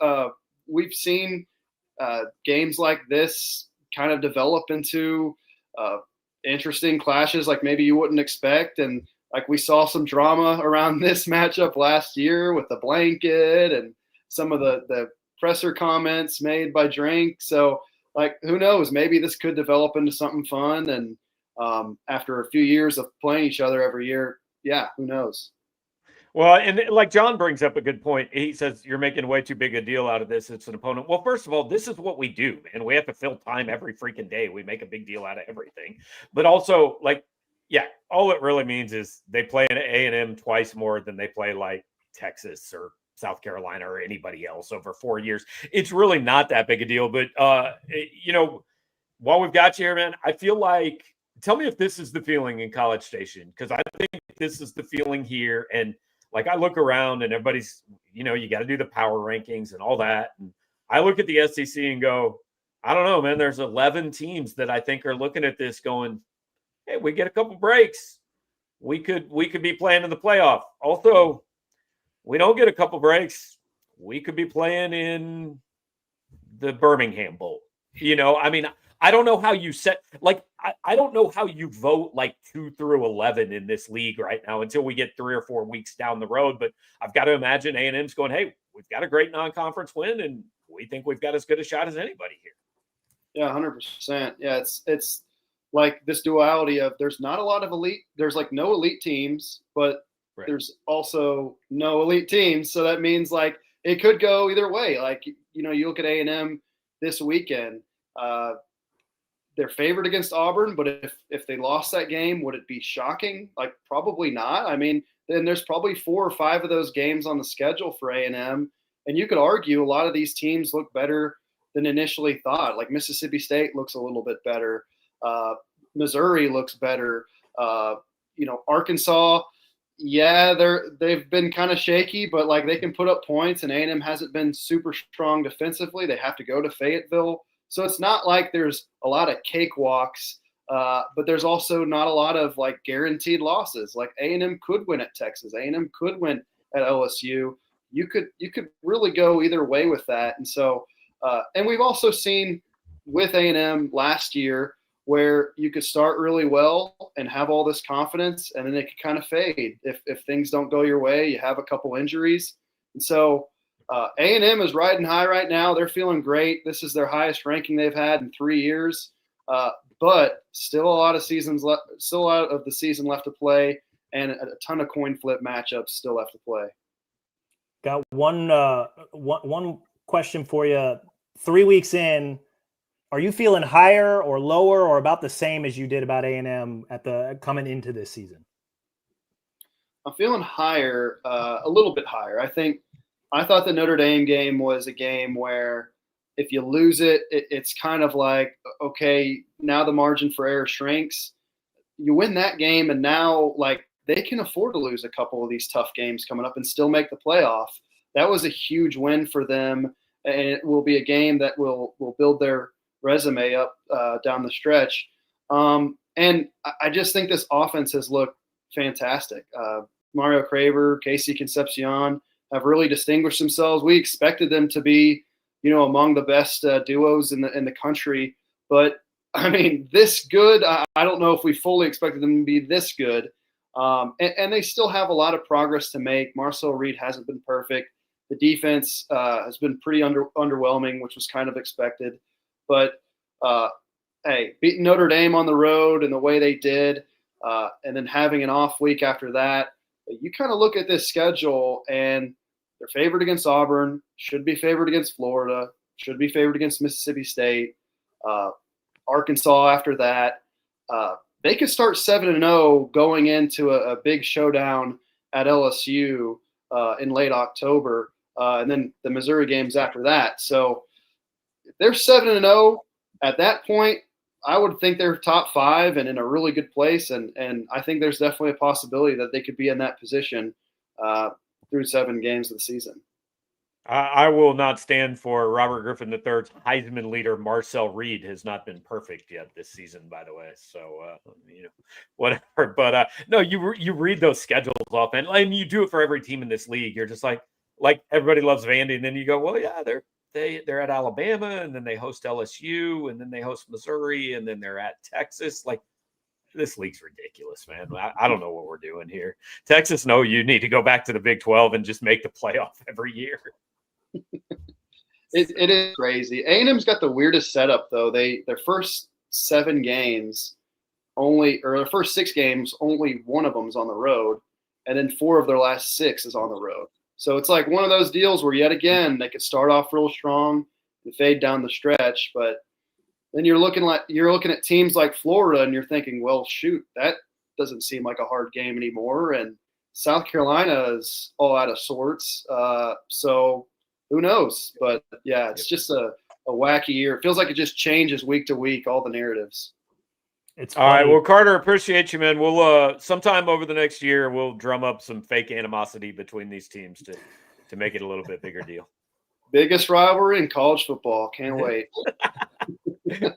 we've seen games like this kind of develop into interesting clashes like maybe you wouldn't expect. And like we saw some drama around this matchup last year with the blanket and some of the presser comments made by Drink. So like, who knows, maybe this could develop into something fun. And after a few years of playing each other every year, yeah, who knows? Well, and like John brings up a good point. He says you're making way too big a deal out of this. It's an opponent. Well, first of all, this is what we do, and we have to fill time every freaking day. We make a big deal out of everything. But also, like, yeah, all it really means is they play an A&M twice more than they play like Texas or South Carolina or anybody else over 4 years. It's really not that big a deal. But, you know, while we've got you here, man, I feel like, tell me if this is the feeling in College Station, because I think this is the feeling here. And like, I look around and everybody's, you know, you got to do the power rankings and all that. And I look at the SEC and go, I don't know, man, there's 11 teams that I think are looking at this going, hey, we get a couple breaks. We could be playing in the playoff. Also, we don't get a couple breaks. We could be playing in the Birmingham Bowl. You know, I mean, I don't know how you set, like, I don't know how you vote like 2 through 11 in this league right now until we get 3 or 4 weeks down the road. But I've got to imagine A&M's going, hey, we've got a great non-conference win, and we think we've got as good a shot as anybody here. Yeah, 100%. Yeah, it's like this duality of there's not a lot of elite, there's like no elite teams, but right. There's also no elite teams. So that means like it could go either way. Like, you know, you look at A&M this weekend, they're favored against Auburn, but if they lost that game, would it be shocking? Like, probably not. I mean, then there's probably 4 or 5 of those games on the schedule for A&M, and you could argue a lot of these teams look better than initially thought. Like Mississippi State looks a little bit better. Missouri looks better. You know, Arkansas, yeah, they've been kind of shaky, but like they can put up points, and A&M hasn't been super strong defensively. They have to go to Fayetteville. So it's not like there's a lot of cakewalks, but there's also not a lot of like guaranteed losses. Like A&M could win at Texas. A&M could win at LSU. You could really go either way with that. And so, and we've also seen with A&M last year where you could start really well and have all this confidence, and then it could kind of fade if things don't go your way. You have a couple injuries, and so. A&M is riding high right now. They're feeling great. This is their highest ranking they've had in 3 years, but still a lot of seasons left. Still a lot of the season left to play, and a ton of coin flip matchups still left to play. Got one question for you. 3 weeks in, are you feeling higher or lower or about the same as you did about A&M coming into this season? I'm feeling higher, a little bit higher. I thought the Notre Dame game was a game where if you lose it, it's kind of like, okay, now the margin for error shrinks. You win that game, and now like they can afford to lose a couple of these tough games coming up and still make the playoff. That was a huge win for them, and it will be a game that will build their resume up down the stretch. And I just think this offense has looked fantastic. Mario Craver, Casey Concepcion have really distinguished themselves. We expected them to be, you know, among the best duos in the country. But, I mean, this good, I don't know if we fully expected them to be this good. And they still have a lot of progress to make. Marcel Reed hasn't been perfect. The defense has been pretty underwhelming, which was kind of expected. But, hey, beating Notre Dame on the road and the way they did, and then having an off week after that, you kind of look at this schedule and they're favored against Auburn, should be favored against Florida, should be favored against Mississippi State, Arkansas after that. They could start 7-0 going into a big showdown at LSU in late October, and then the Missouri games after that. So if they're 7-0 at that point, I would think they're top 5 and in a really good place. And I think there's definitely a possibility that they could be in that position through 7 games of the season. I will not stand for Robert Griffin III's Heisman leader. Marcel Reed has not been perfect yet this season, by the way. So, you know, whatever. But no, you read those schedules often, and you do it for every team in this league. You're just like everybody loves Vandy. And then you go, well, yeah, they're at Alabama, and then they host LSU, and then they host Missouri, and then they're at Texas. Like, this league's ridiculous, man. I don't know what we're doing here. Texas, no, you need to go back to the Big 12 and just make the playoff every year. It is crazy. A&M's got the weirdest setup, though. Their first 7 games their first 6 games, only one of them is on the road, and then 4 of their last 6 is on the road. So it's like one of those deals where, yet again, they could start off real strong and fade down the stretch, but then you're looking at teams like Florida, and you're thinking, well, shoot, that doesn't seem like a hard game anymore. And South Carolina is all out of sorts. So who knows? But yeah, it's just a wacky year. It feels like it just changes week to week, all the narratives. It's all right. Well, Carter, appreciate you, man. We'll sometime over the next year, we'll drum up some fake animosity between these teams to make it a little bit bigger deal. Biggest rivalry in college football. Can't wait.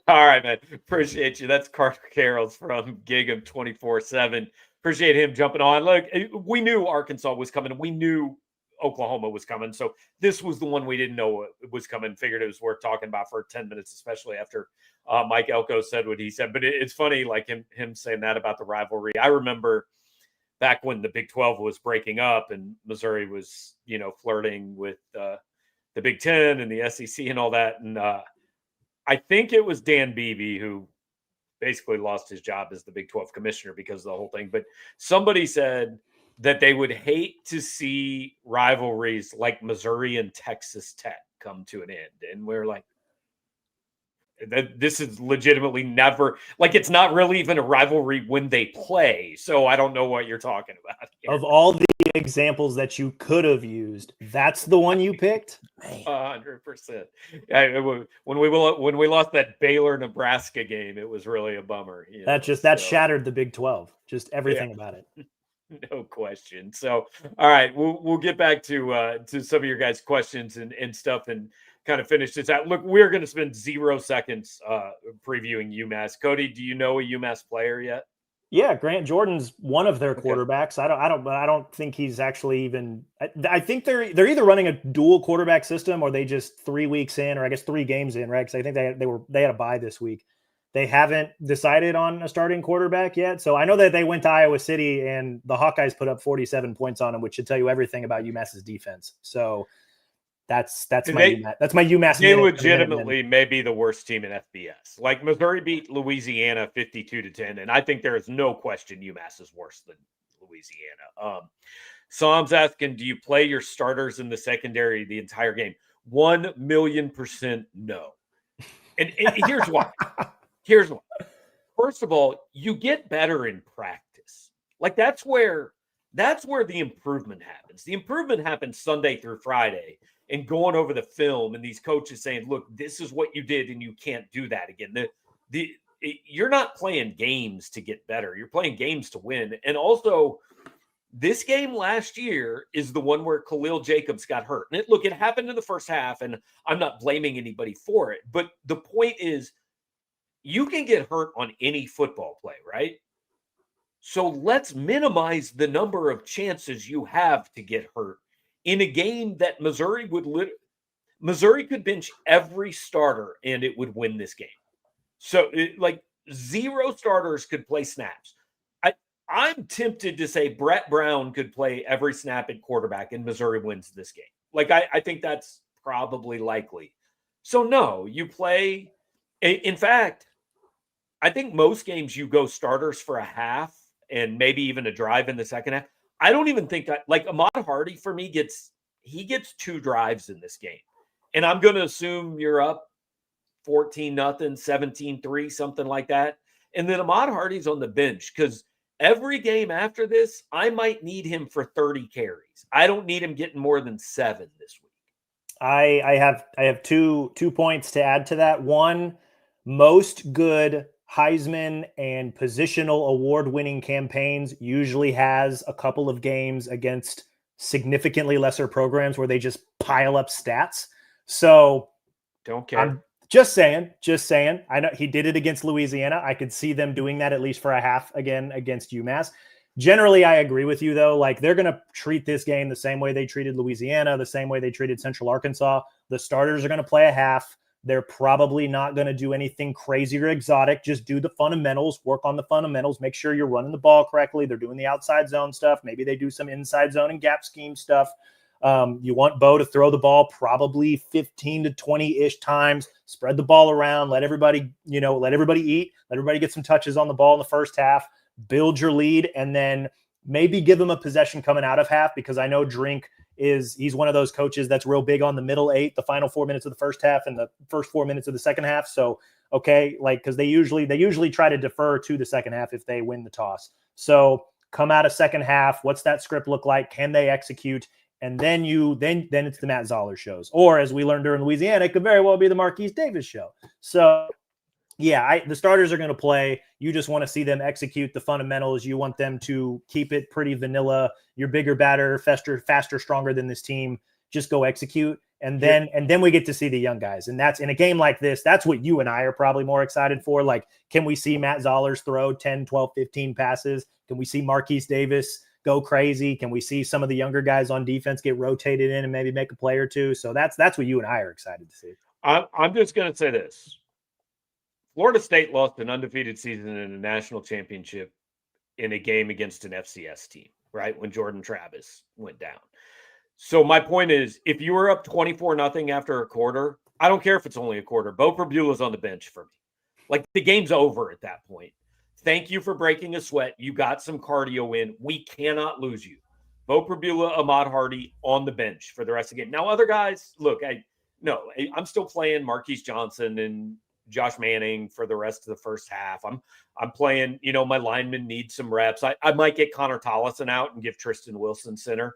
All right, man. Appreciate you. That's Carter Carrolls from Gig'em 24/7. Appreciate him jumping on. Look, we knew Arkansas was coming. We knew Oklahoma was coming. So this was the one we didn't know was coming. Figured it was worth talking about for 10 minutes, especially after Mike Elko said what he said. But it's funny, like him saying that about the rivalry. I remember back when the Big 12 was breaking up and Missouri was, flirting with the Big 10 and the SEC and all that. And I think it was Dan Beebe who basically lost his job as the Big 12 commissioner because of the whole thing. But somebody said that they would hate to see rivalries like Missouri and Texas Tech come to an end. And we're like, this is legitimately never, like, it's not really even a rivalry when they play. So I don't know what you're talking about here. Of all the examples that you could have used, that's the one you picked? 100%. When we lost that Baylor Nebraska game, it was really a bummer. That shattered the Big 12. Just everything about it. No question. So, all right, we'll get back to some of your guys' questions and stuff and kind of finish this out. Look, we're going to spend 0 seconds previewing UMass. Cody, do you know a UMass player yet? Yeah, Grant Jordan's one of their quarterbacks. I don't think he's actually even. I think they're either running a dual quarterback system or they just 3 weeks in, or I guess 3 games in, right? Because I think they had a bye this week. They haven't decided on a starting quarterback yet. So I know that they went to Iowa City and the Hawkeyes put up 47 points on them, which should tell you everything about UMass's defense. So that's my UMass. They legitimately may be the worst team in FBS. Like, Missouri beat Louisiana 52-10, and I think there is no question UMass is worse than Louisiana. Sam's asking, do you play your starters in the secondary the entire game? 1,000,000% no. And here's why. Here's why. First of all, you get better in practice. Like, that's where the improvement happens. The improvement happens Sunday through Friday, and going over the film and these coaches saying, look, this is what you did and you can't do that again. You're not playing games to get better. You're playing games to win. And also, this game last year is the one where Khalil Jacobs got hurt. And it happened in the first half, and I'm not blaming anybody for it. But the point is, you can get hurt on any football play, right? So let's minimize the number of chances you have to get hurt in a game that Missouri could bench every starter and it would win this game. So 0 starters could play snaps. I'm tempted to say Brett Brown could play every snap at quarterback and Missouri wins this game. Like, I think that's probably likely. So no, you play. In fact, I think most games you go starters for a half and maybe even a drive in the second half. I don't even think Ahmad Hardy for me gets 2 drives in this game. And I'm going to assume you're up 14-0, 17-3, something like that. And then Ahmad Hardy's on the bench because every game after this, I might need him for 30 carries. I don't need him getting more than 7 this week. I have two points to add to that. One, most good Heisman and positional award-winning campaigns usually has a couple of games against significantly lesser programs where they just pile up stats. So don't care. I'm just saying. I know he did it against Louisiana. I could see them doing that at least for a half again against UMass. Generally, I agree with you, though. Like, they're going to treat this game the same way they treated Louisiana, the same way they treated Central Arkansas. The starters are going to play a half. They're probably not going to do anything crazy or exotic. Just do the fundamentals, work on the fundamentals, make sure you're running the ball correctly. They're doing the outside zone stuff. Maybe they do some inside zone and gap scheme stuff. You want Bo to throw the ball probably 15 to 20-ish times, spread the ball around, let everybody eat, let everybody get some touches on the ball in the first half, build your lead, and then maybe give them a possession coming out of half, because I know Drink he's one of those coaches that's real big on the middle 8, the final 4 minutes of the first half and the first 4 minutes of the second half. So, okay, because they usually try to defer to the second half if they win the toss. So come out of second half. What's that script look like? Can they execute? And then it's the Matt Zoller shows. Or as we learned during Louisiana, it could very well be the Marquise Davis show. So yeah, the starters are going to play. You just want to see them execute the fundamentals. You want them to keep it pretty vanilla. You're bigger, badder, faster, stronger than this team. Just go execute. And then we get to see the young guys. And that's in a game like this, that's what you and I are probably more excited for. Like, can we see Matt Zollers throw 10, 12, 15 passes? Can we see Marquise Davis go crazy? Can we see some of the younger guys on defense get rotated in and maybe make a play or two? So that's what you and I are excited to see. I'm just going to say this. Florida State lost an undefeated season in a national championship in a game against an FCS team, right? When Jordan Travis went down. So my point is, if you were up 24-0 after a quarter, I don't care if it's only a quarter. Bo Perbula's on the bench for me. Like, the game's over at that point. Thank you for breaking a sweat. You got some cardio in. We cannot lose you. Bo Perbula, Ahmad Hardy on the bench for the rest of the game. Now, other guys, look, I'm still playing Marquise Johnson and Josh Manning for the rest of the first half. I'm playing, my linemen need some reps. I might get Connor Tollison out and give Tristan Wilson center.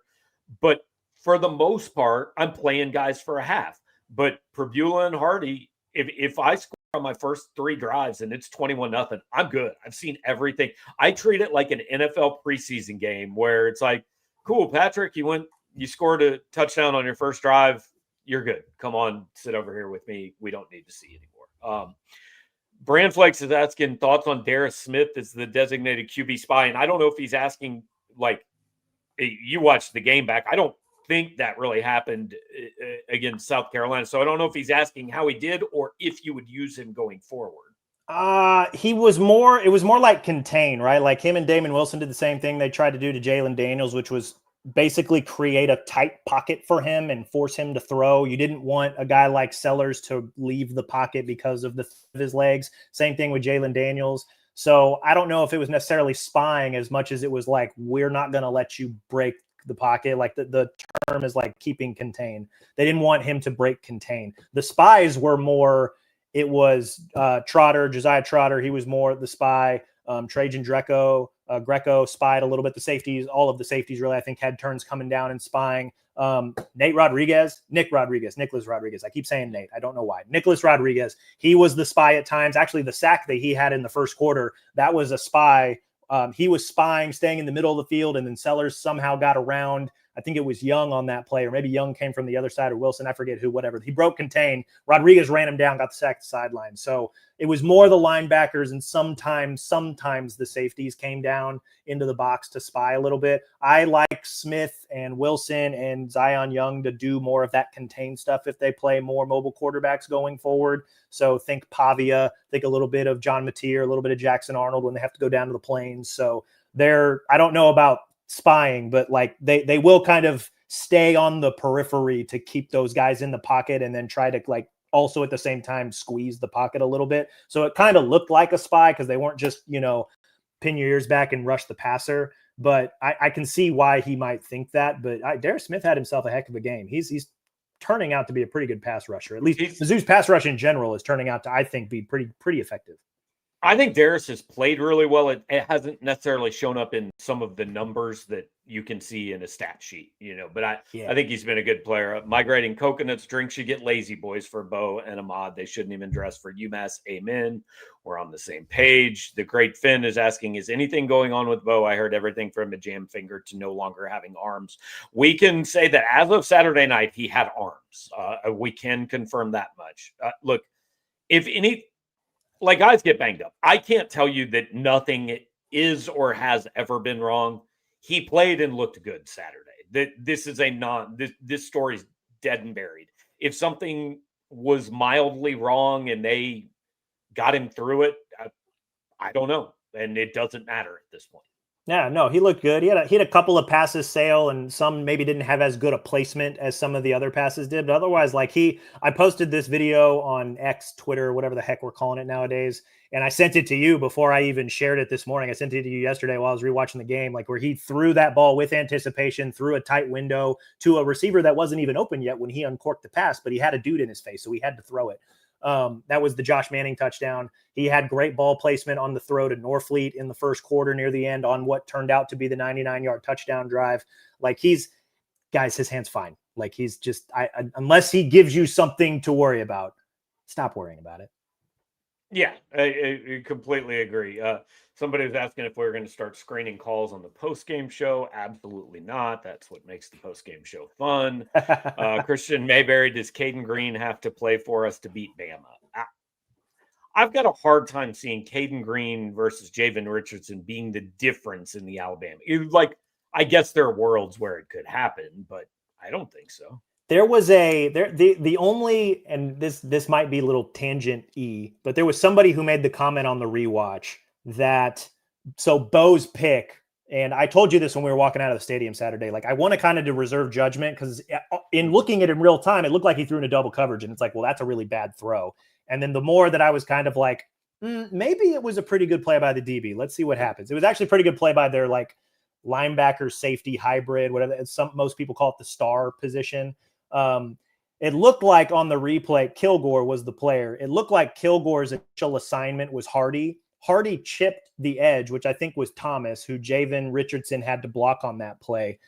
But for the most part, I'm playing guys for a half. But Perbula and Hardy, if I score on my first 3 drives and it's 21-0, I'm good. I've seen everything. I treat it like an NFL preseason game where it's like, cool, Patrick, you scored a touchdown on your first drive. You're good. Come on, sit over here with me. We don't need to see anymore. Brand Flakes is asking thoughts on Darius Smith as the designated QB spy. And I don't know if he's asking, like, you watched the game back. I don't think that really happened against South Carolina. So I don't know if he's asking how he did or if you would use him going forward. It was more like contain, right? Like, him and Damon Wilson did the same thing they tried to do to Jalen Daniels, which was basically create a tight pocket for him and force him to throw. You didn't want a guy like Sellers to leave the pocket because of his legs. Same thing with Jalen Daniels. So I don't know if it was necessarily spying as much as it was like, we're not going to let you break the pocket. Like, the term is like keeping contain. They didn't want him to break contain. The spies were more, it was Josiah Trotter. He was more the spy. Trajan Greco spied a little bit. The safeties, all of the safeties really, I think, had turns coming down and spying. Nicholas Rodriguez. I keep saying Nate. I don't know why. Nicholas Rodriguez. He was the spy at times. Actually, the sack that he had in the first quarter, that was a spy. He was spying, staying in the middle of the field, and then Sellers somehow got around. I think it was Young on that play, or maybe Young came from the other side, or Wilson. I forget who, whatever. He broke contain. Rodriguez ran him down, got the sack at the sideline. So it was more the linebackers, and sometimes the safeties came down into the box to spy a little bit. I like Smith and Wilson and Zion Young to do more of that contain stuff if they play more mobile quarterbacks going forward. So think Pavia, think a little bit of John Mateer, a little bit of Jackson Arnold when they have to go down to the plains. So I don't know about spying, but like they will kind of stay on the periphery to keep those guys in the pocket and then try to, like, also at the same time squeeze the pocket a little bit. So it kind of looked like a spy because they weren't just, pin your ears back and rush the passer. But I can see why he might think that. But Darius Smith had himself a heck of a game. He's turning out to be a pretty good pass rusher. At least Mizzou's pass rush in general is turning out to, I think, be pretty effective. I think Darius has played really well. It hasn't necessarily shown up in some of the numbers that you can see in a stat sheet, but I think he's been a good player. Migrating coconuts, drinks, you get lazy boys for Bo and Ahmad. They shouldn't even dress for UMass. Amen. We're on the same page. The Great Finn is asking, is anything going on with Bo? I heard everything from a jam finger to no longer having arms. We can say that as of Saturday night, he had arms. We can confirm that much. Look, if any... like, guys get banged up. I can't tell you that nothing is or has ever been wrong. He played and looked good Saturday. This is this story's dead and buried. If something was mildly wrong and they got him through it, I don't know. And it doesn't matter at this point. Yeah, no, he looked good. He had a couple of passes sail, and some maybe didn't have as good a placement as some of the other passes did. But otherwise, like I posted this video on X, Twitter, whatever the heck we're calling it nowadays, and I sent it to you before I even shared it this morning. I sent it to you yesterday while I was rewatching the game, like where he threw that ball with anticipation through a tight window to a receiver that wasn't even open yet when he uncorked the pass, but he had a dude in his face, so he had to throw it. That was the Josh Manning touchdown. He had great ball placement on the throw to Norfleet in the first quarter near the end on what turned out to be the 99-yard touchdown drive. Like his hand's fine. Like he's just, unless he gives you something to worry about, stop worrying about it. Yeah, I completely agree. Somebody was asking if we were going to start screening calls on the post-game show. Absolutely not. That's what makes the post-game show fun. Christian Mayberry, does Caden Green have to play for us to beat Bama? I've got a hard time seeing Caden Green versus Javen Richardson being the difference in the Alabama. I guess there are worlds where it could happen, but I don't think so. There was the only, and this might be a little tangent-y, but there was somebody who made the comment on the rewatch that, so Bo's pick, and I told you this when we were walking out of the stadium Saturday, like I want to kind of to reserve judgment because in looking at it in real time, it looked like he threw into double coverage, and it's like, well, that's a really bad throw. And then the more that I was kind of like, maybe it was a pretty good play by the DB. Let's see what happens. It was actually a pretty good play by their like linebacker safety hybrid, whatever. Most people call it the star position. It looked like on the replay, Kilgore was the player. It looked like Kilgore's initial assignment was Hardy. Hardy chipped the edge, which I think was Thomas, who Javen Richardson had to block on that play.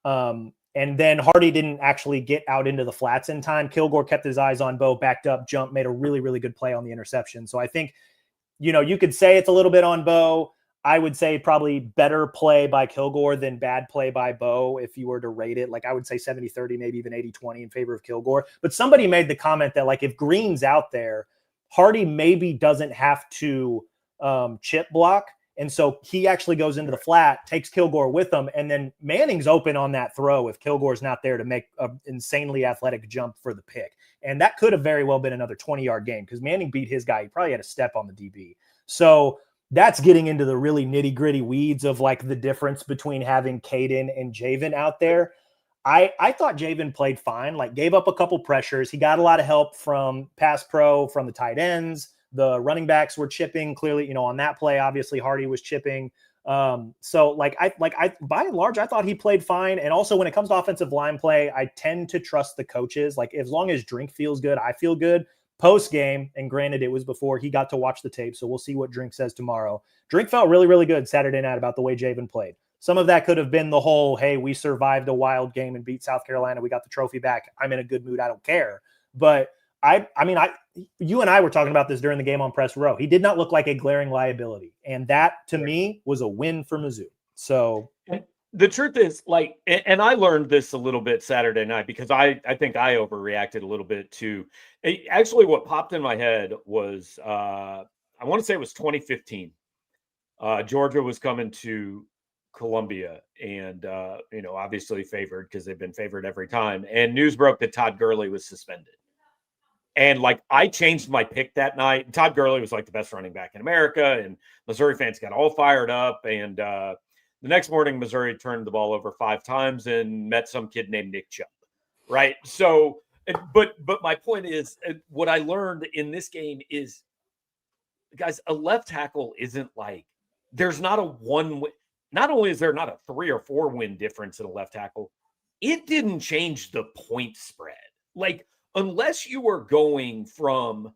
And then Hardy didn't actually get out into the flats in time. Kilgore kept his eyes on Bo, backed up, jumped, made a really, really good play on the interception. So I think, you could say it's a little bit on Bo. I would say probably better play by Kilgore than bad play by Bo if you were to rate it. Like I would say 70-30, maybe even 80-20 in favor of Kilgore. But somebody made the comment that like if Green's out there, Hardy maybe doesn't have to chip block. And so he actually goes into the flat, takes Kilgore with him, and then Manning's open on that throw if Kilgore's not there to make an insanely athletic jump for the pick. And that could have very well been another 20-yard game because Manning beat his guy. He probably had a step on the DB. So that's getting into the really nitty-gritty weeds of like the difference between having Caden and Javen out there. I thought Javen played fine, like gave up a couple pressures. He got a lot of help from pass pro, from the tight ends. The running backs were chipping clearly, on that play, obviously Hardy was chipping. So I by and large, I thought he played fine. And also when it comes to offensive line play, I tend to trust the coaches. Like as long as Drink feels good, I feel good. Post game, and granted, it was before he got to watch the tape, so we'll see what Drink says tomorrow. Drink felt really, really good Saturday night about the way Javen played. Some of that could have been the whole, hey, we survived a wild game and beat South Carolina. We got the trophy back. I'm in a good mood. I don't care. But you and I were talking about this during the game on Press Row. He did not look like a glaring liability, and that to me was a win for Mizzou. So the truth is, like, and I learned this a little bit Saturday night because I think I overreacted a little bit to actually what popped in my head was I want to say it was 2015. Georgia was coming to Columbia and, obviously favored because they've been favored every time. And news broke that Todd Gurley was suspended. And like I changed my pick that night. Todd Gurley was like the best running back in America, and Missouri fans got all fired up. And the next morning, Missouri turned the ball over 5 times and met some kid named Nick Chubb. Right. So, but my point is, what I learned in this game is, guys, a left tackle isn't like there's not a one. Not only is there not a 3 or 4 win difference in a left tackle, it didn't change the point spread. Like, unless you were going from,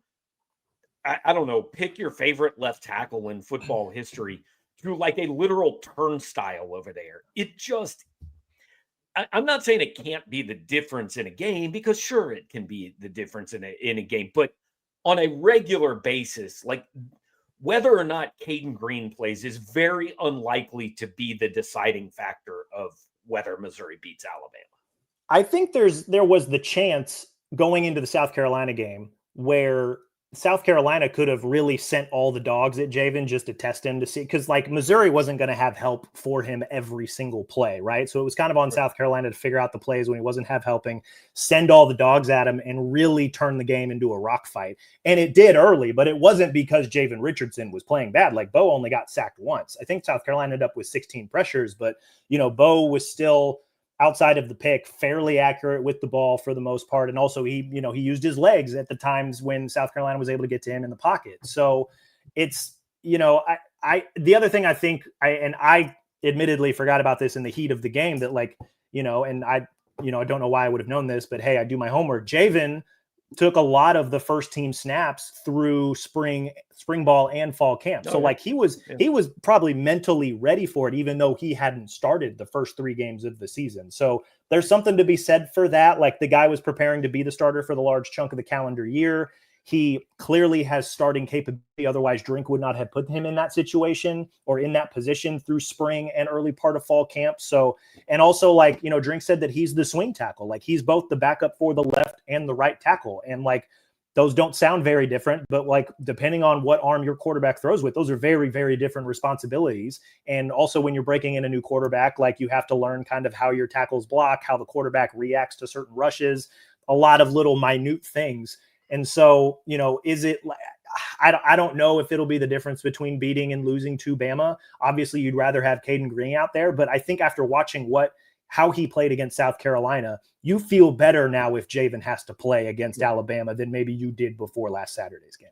I don't know, pick your favorite left tackle in football history through like a literal turnstile over there. It just, I'm not saying it can't be the difference in a game because sure, it can be the difference in a game, but on a regular basis, like whether or not Caden Green plays is very unlikely to be the deciding factor of whether Missouri beats Alabama. I think there was the chance going into the South Carolina game where South Carolina could have really sent all the dogs at Jaylen just to test him to see, because like Missouri wasn't going to have help for him every single play, right? So it was kind of on South Carolina to figure out the plays when he wasn't helping, send all the dogs at him and really turn the game into a rock fight. And it did early, but it wasn't because Javen Richardson was playing bad. Like Bo only got sacked once. I think South Carolina ended up with 16 pressures, but Bo was still, outside of the pick, fairly accurate with the ball for the most part. And also he used his legs at the times when South Carolina was able to get to him in the pocket. So it's, the other thing I think I admittedly forgot about this in the heat of the game, that like, and I don't know why I would have known this, but hey, I do my homework. Javen took a lot of the first team snaps through spring ball and fall camp. So like he was probably mentally ready for it, even though he hadn't started the first 3 games of the season. So there's something to be said for that. Like the guy was preparing to be the starter for the large chunk of the calendar year. He clearly has starting capability. Otherwise, Drink would not have put him in that situation or in that position through spring and early part of fall camp. So, and also like, Drink said that he's the swing tackle. Like he's both the backup for the left and the right tackle. And like, those don't sound very different, but like, depending on what arm your quarterback throws with, those are very, very different responsibilities. And also when you're breaking in a new quarterback, like you have to learn kind of how your tackles block, how the quarterback reacts to certain rushes, a lot of little minute things. And so, is it, I don't know if it'll be the difference between beating and losing to Bama. Obviously, you'd rather have Caden Green out there, but I think after watching how he played against South Carolina, you feel better now if Javen has to play against Alabama than maybe you did before last Saturday's game.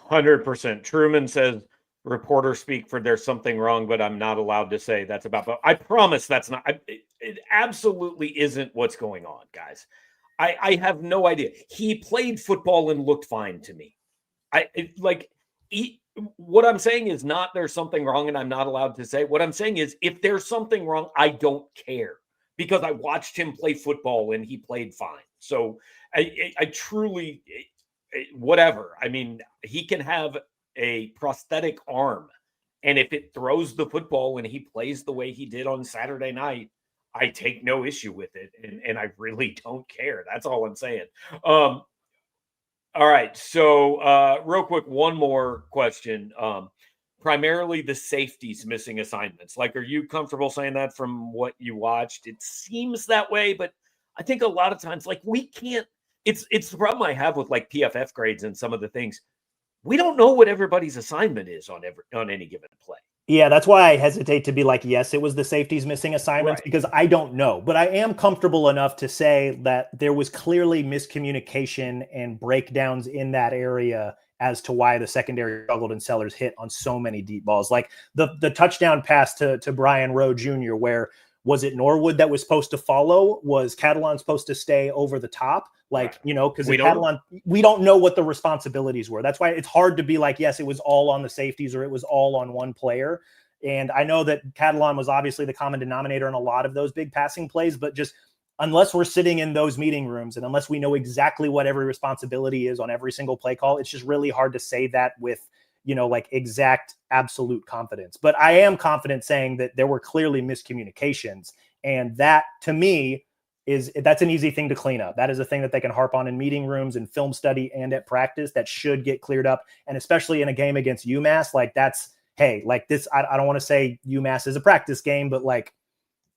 100%. Truman says, reporters speak for there's something wrong, but I'm not allowed to say that's about. But I promise that's not. It absolutely isn't what's going on, guys. I have no idea. He played football and looked fine to me. What I'm saying is not there's something wrong and I'm not allowed to say. What I'm saying is if there's something wrong, I don't care because I watched him play football and he played fine. So I truly, whatever. I mean, he can have a prosthetic arm, and if it throws the football and he plays the way he did on Saturday night, I take no issue with it, and I really don't care. That's all I'm saying. All right, so real quick, one more question. Primarily the safeties missing assignments. Like, are you comfortable saying that from what you watched? It seems that way, but I think a lot of times, like, we can't. It's the problem I have with like PFF grades and some of the things. We don't know what everybody's assignment is on any given play. Yeah, that's why I hesitate to be like, yes, it was the safeties missing assignments, right, because I don't know. But I am comfortable enough to say that there was clearly miscommunication and breakdowns in that area as to why the secondary struggled and Sellers hit on so many deep balls. Like the touchdown pass to Brian Rowe Jr., where was it Norwood that was supposed to follow? Was Catalon supposed to stay over the top? Like, because Catalon, we don't know what the responsibilities were. That's why it's hard to be like, yes, it was all on the safeties or it was all on one player. And I know that Catalon was obviously the common denominator in a lot of those big passing plays, but just unless we're sitting in those meeting rooms and unless we know exactly what every responsibility is on every single play call, it's just really hard to say that with, like exact absolute confidence. But I am confident saying that there were clearly miscommunications. And that to me that's an easy thing to clean up. That is a thing that they can harp on in meeting rooms and film study and at practice that should get cleared up. And especially in a game against UMass, like that's, hey, like this, I don't want to say UMass is a practice game, but like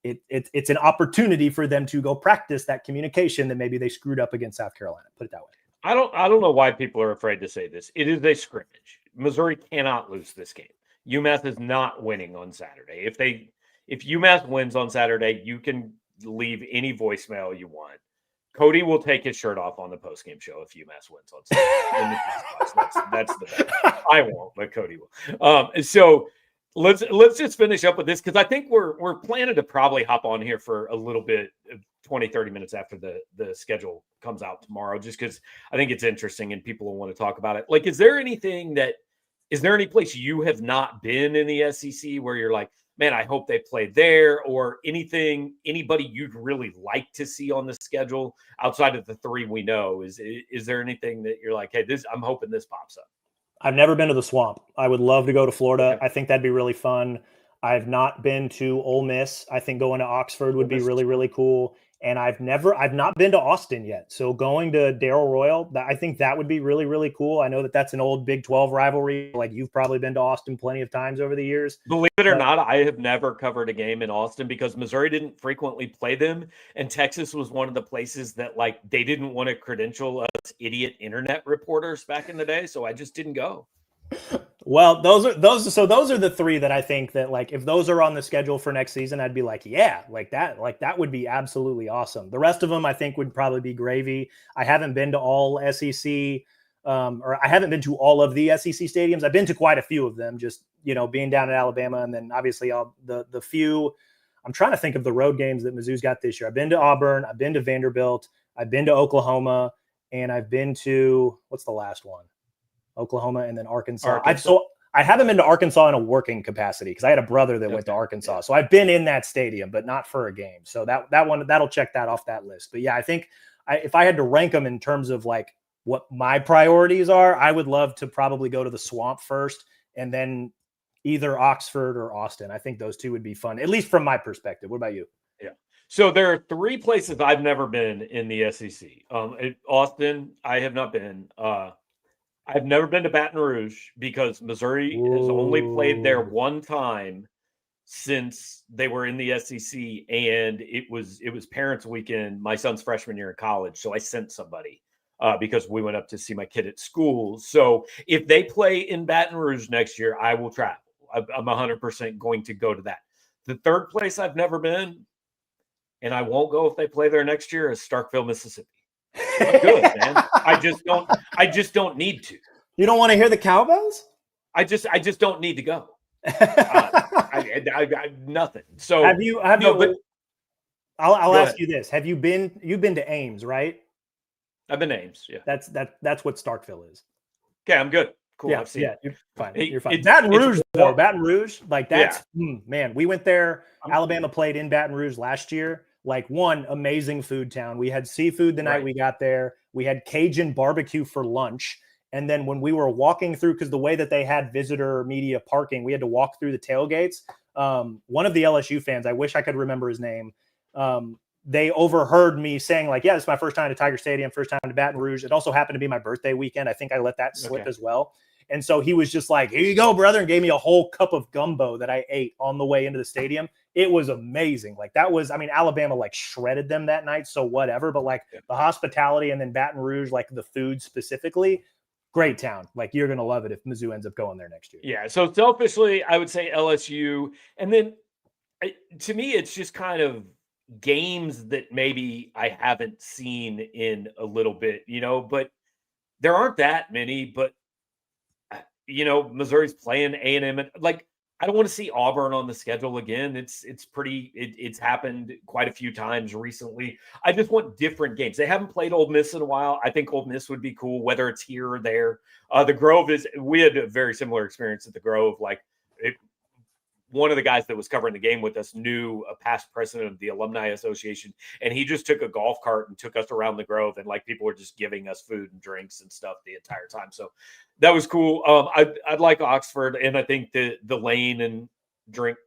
it's an opportunity for them to go practice that communication that maybe they screwed up against South Carolina. Put it that way. I don't know why people are afraid to say this. It is a scrimmage. Missouri cannot lose this game. UMass is not winning on Saturday. If UMass wins on Saturday, you can leave any voicemail you want. Cody will take his shirt off on the postgame show if UMass wins on Saturday. That's the bet. I won't, but Cody will. So let's just finish up with this because I think we're planning to probably hop on here for a little bit, 20, 30 minutes after the schedule comes out tomorrow, just because I think it's interesting and people will want to talk about it. Like, is there any place you have not been in the SEC where you're like, man, I hope they play there, or anybody you'd really like to see on the schedule outside of the 3 we know? Is there anything that you're like, hey, I'm hoping this pops up? I've never been to the Swamp. I would love to go to Florida. I think that'd be really fun. I've not been to Ole Miss. I think going to Oxford would be really, really cool. And I've not been to Austin yet. So going to Darrell Royal, I think that would be really, really cool. I know that that's an old Big 12 rivalry. Like you've probably been to Austin plenty of times over the years. Believe it or not, I have never covered a game in Austin because Missouri didn't frequently play them. And Texas was one of the places that like they didn't want to credential us idiot internet reporters back in the day. So I just didn't go. Well, those are the three that I think that like if those are on the schedule for next season, I'd be like, yeah, like that would be absolutely awesome. The rest of them I think would probably be gravy. I haven't been to all SEC or I haven't been to all of the SEC stadiums. I've been to quite a few of them, just being down in Alabama, and then obviously the few. I'm trying to think of the road games that Mizzou's got this year. I've been to Auburn, I've been to Vanderbilt, I've been to Oklahoma, and I've been to what's the last one? Oklahoma and then Arkansas. I haven't been to Arkansas in a working capacity because I had a brother that went to Arkansas. Yeah. So I've been in that stadium, but not for a game. So that one, that'll check that off that list. But yeah, I think if I had to rank them in terms of like what my priorities are, I would love to probably go to the Swamp first and then either Oxford or Austin. I think those two would be fun, at least from my perspective. What about you? Yeah. So there are three places I've never been in the SEC. Austin, I have not been. I've never been to Baton Rouge because Missouri has only played there one time since they were in the SEC, and it was Parents' Weekend, my son's freshman year in college. So I sent somebody because we went up to see my kid at school. So if they play in Baton Rouge next year, I will travel. I'm 100% going to go to that. The third place I've never been, and I won't go if they play there next year, is Starkville, Mississippi. I'm good, man. I just don't need to. You don't want to hear the cowbells? I just don't need to go. I nothing. So I'll ask you this. You've been to Ames, right? I've been to Ames. Yeah. That's what Starkville is. Okay, I'm good. Cool. Yeah, I've seen it. You're fine. You're fine. Baton Rouge, though. Baton Rouge, like that's man. We went there. Alabama played in Baton Rouge last year. Like one amazing food town. We had seafood the night we got there. We had Cajun barbecue for lunch. And then when we were walking through, because the way that they had visitor media parking, we had to walk through the tailgates. One of the LSU fans, I wish I could remember his name. They overheard me saying like, yeah, this is my first time to Tiger Stadium, first time to Baton Rouge. It also happened to be my birthday weekend. I think I let that slip as well. And so he was just like, here you go, brother, and gave me a whole cup of gumbo that I ate on the way into the stadium. It was amazing. Like that was, I mean, Alabama like shredded them that night. So whatever, but like the hospitality and then Baton Rouge, like the food specifically, great town. Like you're going to love it if Mizzou ends up going there next year. Yeah. So selfishly, I would say LSU. And then to me, it's just kind of games that maybe I haven't seen in a little bit, but there aren't that many, but Missouri's playing A&M. Like, I don't want to see Auburn on the schedule again. It's happened quite a few times recently. I just want different games. They haven't played Ole Miss in a while. I think Ole Miss would be cool, whether it's here or there. The Grove we had a very similar experience at the Grove. Like one of the guys that was covering the game with us knew a past president of the Alumni Association, and he just took a golf cart and took us around the Grove, and like people were just giving us food and drinks and stuff the entire time. So that was cool. I'd like Oxford, and I think the lane and drink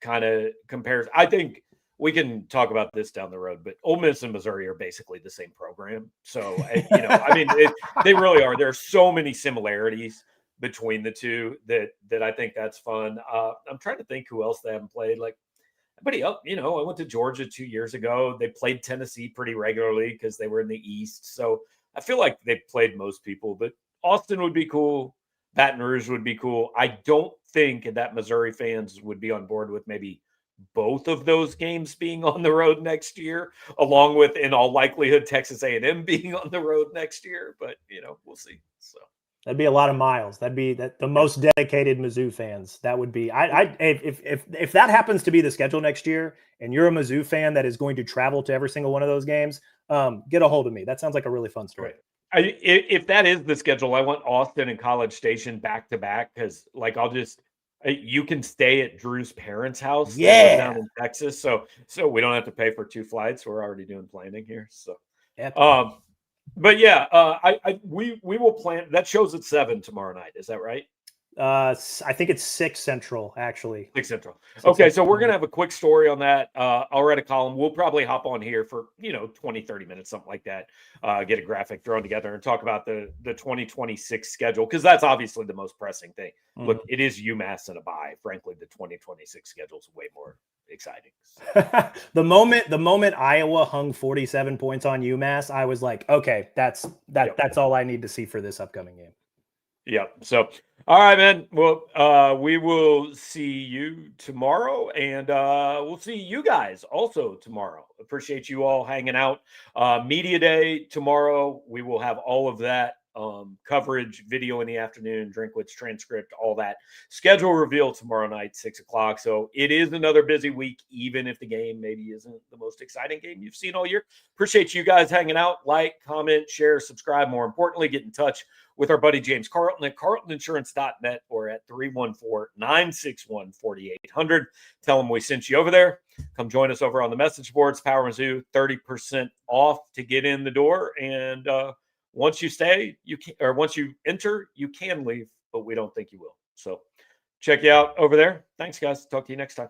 kind of compares. I think we can talk about this down the road, but Ole Miss and Missouri are basically the same program. So I mean, they really are. There are so many similarities between the two that I think that's fun. I'm trying to think who else they haven't played. Like everybody else, I went to Georgia 2 years ago. They played Tennessee pretty regularly because they were in the East. So I feel like they played most people, but Austin would be cool. Baton Rouge would be cool. I don't think that Missouri fans would be on board with maybe both of those games being on the road next year, along with, in all likelihood, Texas A&M being on the road next year. But, we'll see. So. That'd be a lot of miles. That'd be the most dedicated Mizzou fans. That would be. If that happens to be the schedule next year, and you're a Mizzou fan that is going to travel to every single one of those games, get a hold of me. That sounds like a really fun story. Right. If that is the schedule, I want Austin and College Station back to back because, like, you can stay at Drew's parents' house. Down in Texas, so we don't have to pay for 2 flights. We're already doing planning here. So, But yeah, we will plan. That show's at 7 tomorrow night. Is that right? I think it's 6 Central, actually. 6 Central. 6 Okay, so Central. we're going to have a quick story on that. I'll write a column. We'll probably hop on here for, 20, 30 minutes, something like that. Get a graphic thrown together and talk about the 2026 schedule, because that's obviously the most pressing thing. Look, it is UMass and a bye. Frankly, the 2026 schedule is way more exciting. The moment Iowa hung 47 points on UMass, I was like, okay, that's all I need to see for this upcoming game. Yeah. So, all right, man. Well, we will see you tomorrow, and we'll see you guys also tomorrow. Appreciate you all hanging out. Media day tomorrow. We will have all of that coverage, video in the afternoon, Drinkwitz transcript, all that. Schedule reveal tomorrow night, 6:00. So it is another busy week, even if the game maybe isn't the most exciting game you've seen all year. Appreciate you guys hanging out. Like, comment, share, subscribe. More importantly, get in touch with our buddy James Carlton at carltoninsurance.net or at 314-961-4800. Tell them we sent you over there. Come join us over on the message boards. Power Mizzou, 30% off to get in the door. And once you stay, you can, or once you enter, you can leave, but we don't think you will. So check you out over there. Thanks, guys. Talk to you next time.